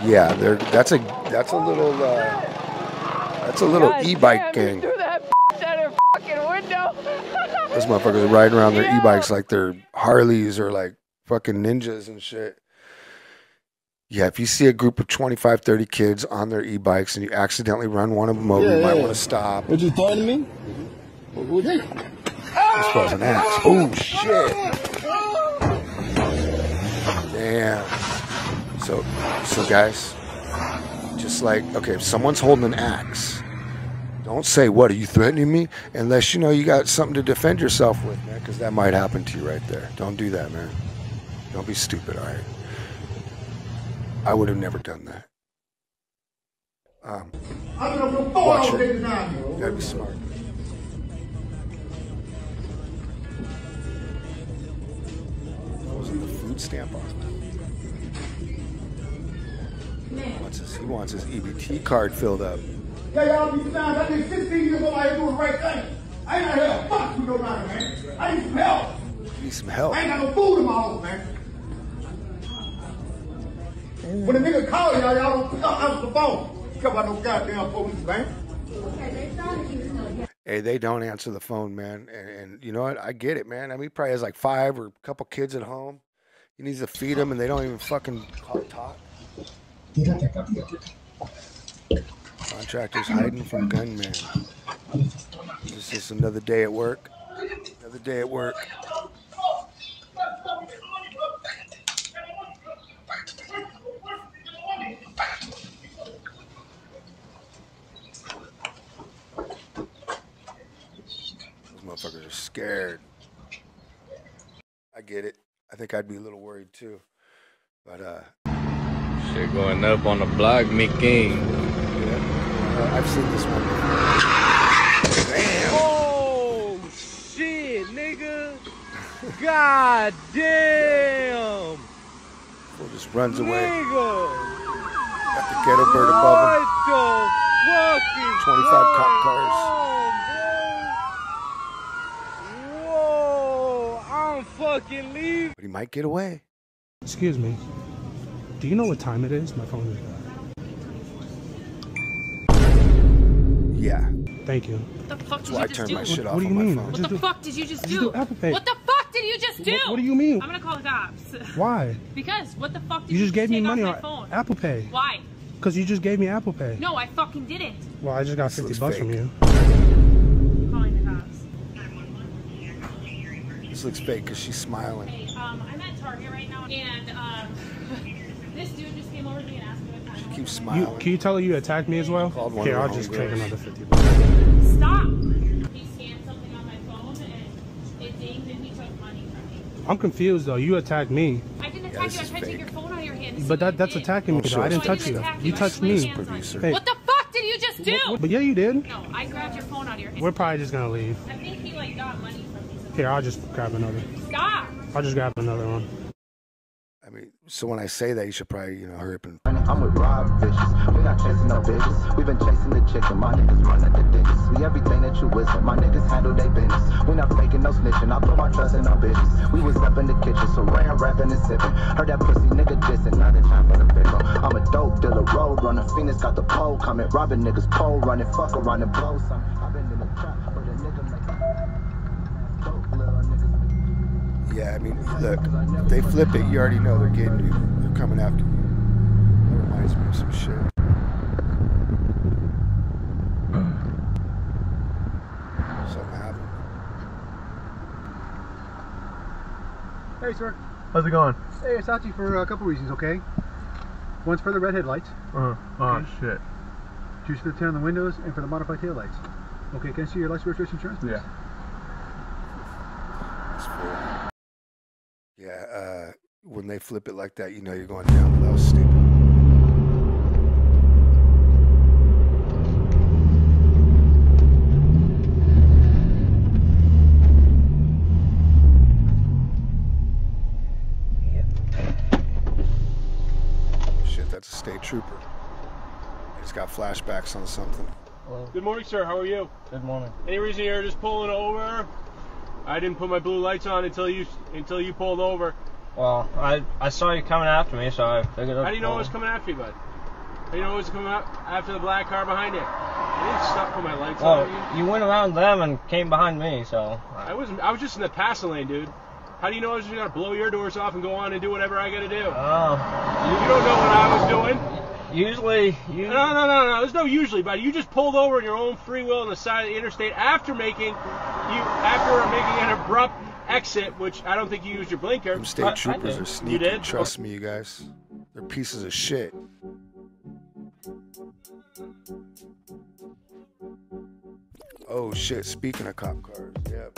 Yeah, that's a little e-bike gang. Those motherfuckers are riding around their e-bikes like they're Harleys or like fucking ninjas and shit. Yeah, if you see a group of 25, 30 kids on their e-bikes and you accidentally run one of them over, you might want to stop.
What you throw to me?
This was an axe. Oh, shit. Damn. So guys, just like, okay, if someone's holding an axe, don't say, what, are you threatening me? Unless you know you got something to defend yourself with, man, because that might happen to you right there. Don't do that, man. Don't be stupid, all right? I would have never done that. Watch it. You gotta be smart. Was it the food stamp office? He wants his EBT card filled up.
Yeah, y'all be down. I did 16 years old. I ain't doing the right thing. I ain't out here. Fuck you, nobody, man. I need some help.
You need some help.
I ain't got no food in my house, man. When a nigga call y'all don't pick up answer the phone. Come about no goddamn police, man.
Hey, they don't answer the phone, man. And you know what? I get it, man. I mean, he probably has like 5 or a couple kids at home. He needs to feed them, and they don't even fucking talk. Contractors hiding from gunmen. This is another day at work. Another day at work. Those motherfuckers are scared. I get it. I think I'd be a little worried too. But
shit going up on the block, me king.
Yeah, I've seen this one. Damn.
Oh shit, nigga. God damn.
Fool just runs away.
Nigga.
Got the ghetto bird above him.
What the fuck is
25 cop cars.
Whoa, I'm fucking leaving.
But he might get away.
Excuse me. Do you know what time it is? My phone is bad.
Yeah.
Thank you.
What the fuck did
That's why
you
I
just
turned
do?
my shit off
What do you
on my
mean?
phone.
What the fuck did you just do?
do Apple Pay.
What the fuck did you just do?
What do you mean?
I'm gonna call the cops.
Why?
Because what the fuck did
You just gave me
take
money
off
on
my phone?
Apple Pay.
Why?
Because you just gave me Apple Pay.
No, I fucking didn't.
Well, I just got 50 bucks from you.
I'm calling the cops.
This looks fake because she's smiling.
Hey, I'm at Target right now, and this dude just came over to me and asked me what time.
She keeps smiling.
Can you tell her you attacked me as well? Here, I'll just take another 50 bucks.
Stop! He scanned something on my phone, and it dinged, and he took money from me.
I'm confused though. You attacked me.
I didn't attack you. I tried to take your phone out of your hand. This
But
is what
that's
you did.
attacking me. Though. I didn't touch you. You touched me. Hey.
What the fuck did you just do?
But yeah, you did.
No, I grabbed your phone out of your hand.
We're probably just gonna leave.
I think he like got money from me.
Here, I'll just grab another.
Stop!
I'll just grab another one.
I mean, so when I say that, you should probably, you know, hurry up and...
I'm with Rob Vicious. We not chasing no bitches. We been chasing the chicken. My niggas running the digits. We everything that you whistle. My niggas handle their business. We not faking no snitching. I put my trust in our bitches. We was up in the kitchen, so ran rapping and sipping. Heard that pussy nigga dissing. Now the time for the fiddle. I'm a dope dealer, road runner. Phoenix got the pole coming. Robbing niggas pole running. Fuck around and blow some. I've been in the trap, but a nigga make dope little niggas.
Yeah, I mean, look, if they flip it, you already know they're getting you. They're coming after you. That reminds me of some shit. Something happened.
Hey, sir.
How's it going?
Hey, I stopped you for a couple reasons, okay? One's for the red headlights.
Oh, shit.
Two's for the tint on the windows and for the modified taillights. Okay, can I see your license, registration, insurance, please?
Yeah.
Yeah, when they flip it like that, you know you're going down. But that was stupid. Shit, that's a state trooper. He's got flashbacks on something.
Hello. Good morning, sir. How are you?
Good morning.
Any reason you're just pulling over? I didn't put my blue lights on until you pulled over.
Well, I saw you coming after me, so I figured
How do you know I was coming after you, bud? How do you know I was coming after the black car behind you? I didn't stop for my lights on.
You went around them and came behind me, so...
I was just in the passing lane, dude. How do you know I was just gonna blow your doors off and go on and do whatever I gotta do? You don't know what I was doing.
Usually,
No. There's no usually, buddy. You just pulled over on your own free will on the side of the interstate after making an abrupt exit, which I don't think you used your blinker.
Them state troopers are sneaky.
You did?
Trust me, you guys. They're pieces of shit. Oh shit! Speaking of cop cars, yep.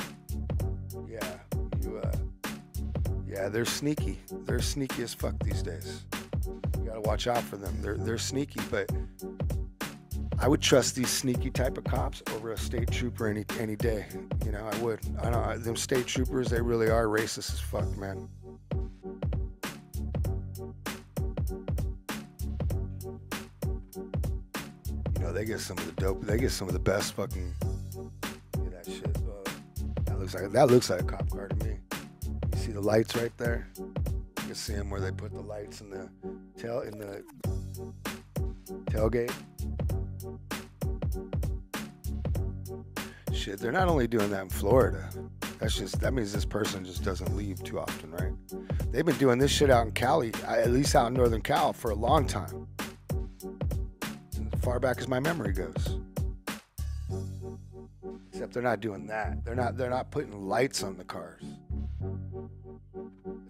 Yeah, they're sneaky. They're sneaky as fuck these days. You gotta watch out for them. They're sneaky, but I would trust these sneaky type of cops over a state trooper any day. You know, I would. I don't. Them state troopers, they really are racist as fuck, man. You know, they get some of the dope. They get some of the best fucking. Look at that shit. That looks like a cop car to me. You see the lights right there? You can see them where they put the lights in the tailgate. Shit, they're not only doing that in Florida. That means this person just doesn't leave too often, right? They've been doing this shit out in Cali, at least out in Northern Cal, for a long time. As far back as my memory goes. Except they're not doing that. They're not putting lights on the cars.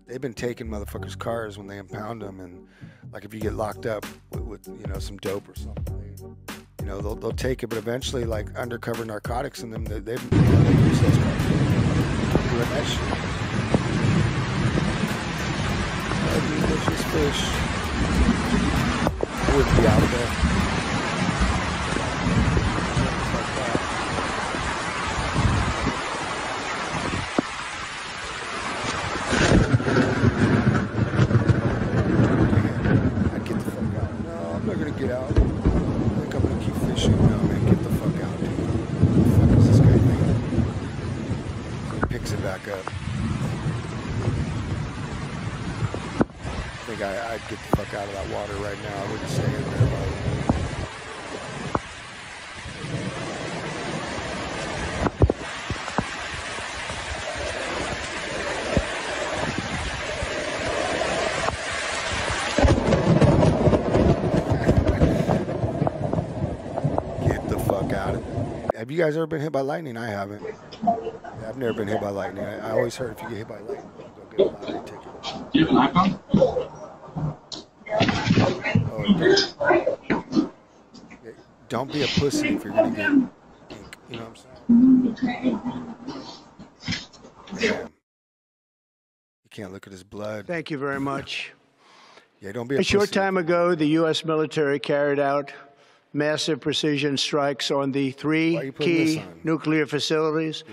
They've been taking motherfuckers' cars when they impound them, and like if you get locked up with you know, some dope or something, you know, they'll take it, but eventually, like undercover narcotics in them, they use those cars. Doing that shit. Delicious fish. I wouldn't be out there. I'd get the fuck out. No, I'm not gonna get out. I think I'm gonna keep fishing. No, I'm gonna get the fuck out, dude. What the fuck is this guy thinking? So he picks it back up. I think I'd get the fuck out of that water right now. I wouldn't stay in there. Get the fuck out of it. Have you guys ever been hit by lightning? I haven't. Yeah, I've never been hit by lightning. I always heard if you get hit by lightning, you'll get a lottery ticket.
Do you have an iPhone?
Don't be a pussy if you're gonna get ink. You know what I'm saying? Damn. You can't look at his blood.
Thank you very much.
Yeah, don't be a
pussy. A short
pussy.
time ago, the U.S. military carried out massive precision strikes on the three key nuclear facilities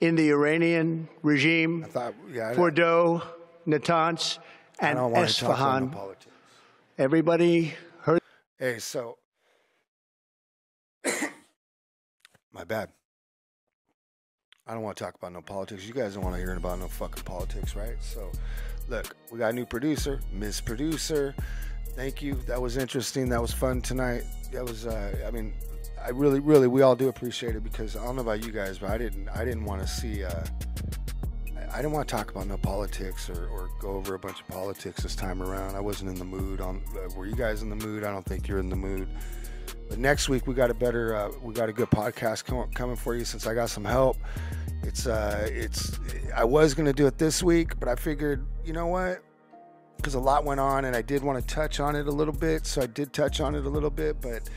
in the Iranian regime, Fordow, Natanz, and Esfahan. Everybody heard.
Hey, so my bad. I don't want to talk about no politics. You guys don't want to hear about no fucking politics, right? So, look, we got a new producer, Miss Producer. Thank you. That was interesting. That was fun tonight. That was, I mean, I really, we all do appreciate it, because I don't know about you guys, but I didn't want to see, I didn't want to talk about no politics or go over a bunch of politics this time around. I wasn't in the mood. Were you guys in the mood? I don't think you're in the mood. But next week we got a good podcast coming for you, since I got some help. I was gonna do it this week, but I figured, you know what? Because a lot went on, and I did want to touch on it a little bit, so I did touch on it a little bit, but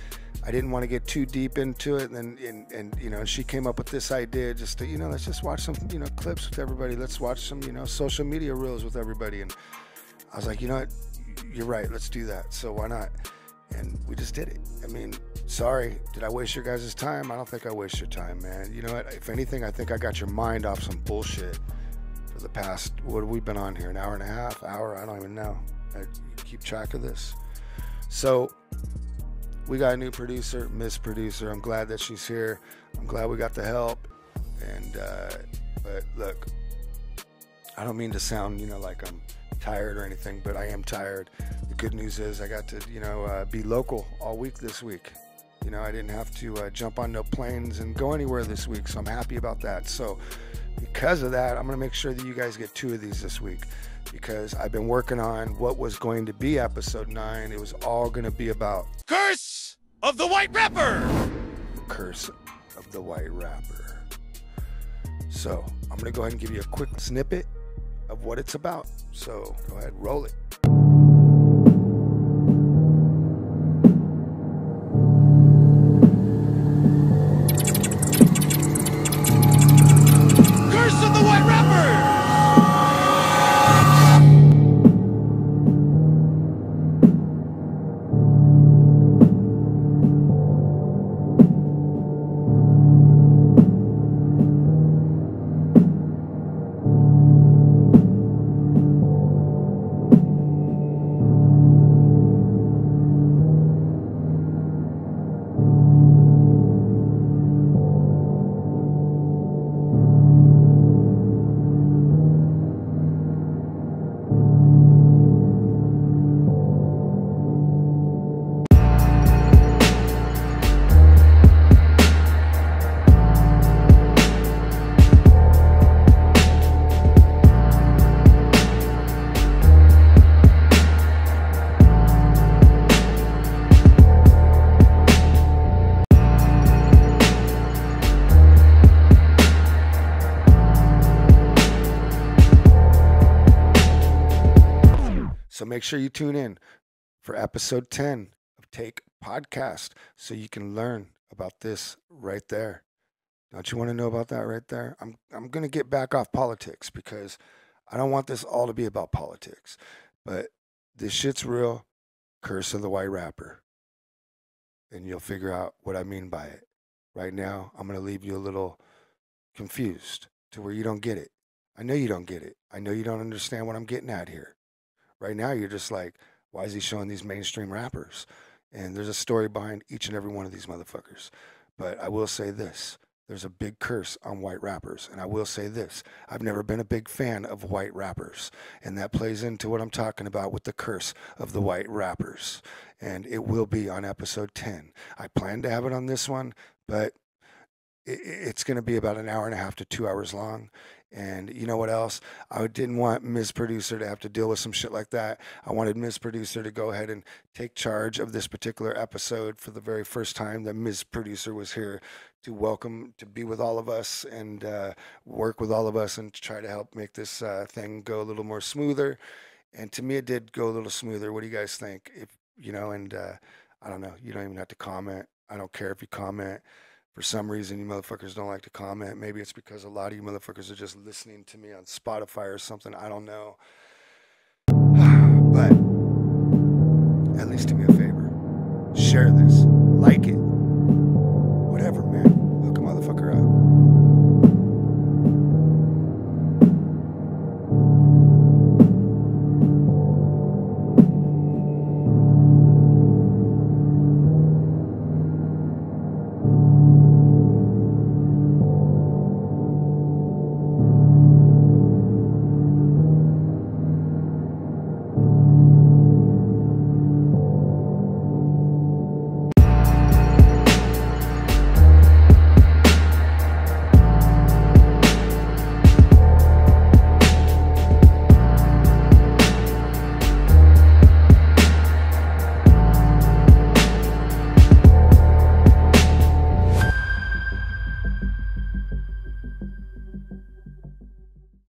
I didn't want to get too deep into it. And you know, she came up with this idea, just to, you know, let's just watch some, you know, clips with everybody. Let's watch some, you know, social media reels with everybody. And I was like, you know what? You're right. Let's do that. So why not? And we just did it. I mean, sorry, did I waste your guys' time? I don't think I waste your time, man. You know what? If anything, I think I got your mind off some bullshit for the past, what have we been on here? An hour and a half? Hour? I don't even know. I keep track of this. So we got a new producer, Miss Producer. I'm glad that she's here. I'm glad we got the help. And, but look, I don't mean to sound, you know, like I'm tired or anything, but I am tired. The good news is I got to, you know, be local all week this week. You know, I didn't have to jump on no planes and go anywhere this week, so I'm happy about that. So because of that, I'm going to make sure that you guys get 2 of these this week, because I've been working on what was going to be episode 9. It was all going to be about
Curse of the White Rapper!
Curse of the White Rapper. So I'm going to go ahead and give you a quick snippet of what it's about. So go ahead, roll it.
Curse of the White Rapper!
make sure you tune in for episode 10 of Take Podcast so you can learn about this right there. Don't you want to know about that right there? I'm going to get back off politics because I don't want this all to be about politics. But this shit's real. Curse of the White Rapper. And you'll figure out what I mean by it. Right now, I'm going to leave you a little confused to where you don't get it. I know you don't get it. I know you don't understand what I'm getting at here. Right now, you're just like, why is he showing these mainstream rappers? And there's a story behind each and every one of these motherfuckers. But I will say this. There's a big curse on white rappers. And I will say this. I've never been a big fan of white rappers. And that plays into what I'm talking about with the curse of the white rappers. And it will be on episode 10. I plan to have it on this one, but it's going to be about an hour and a half to 2 hours long. And you know what else? I didn't want Ms. Producer to have to deal with some shit like that. I wanted Ms. Producer to go ahead and take charge of this particular episode for the very first time that Ms. Producer was here to be with all of us and work with all of us and try to help make this thing go a little more smoother. And to me, it did go a little smoother. What do you guys think? I don't know. You don't even have to comment. I don't care if you comment. For some reason, you motherfuckers don't like to comment. Maybe it's because a lot of you motherfuckers are just listening to me on Spotify or something. I don't know. But at least do me a favor. Share this.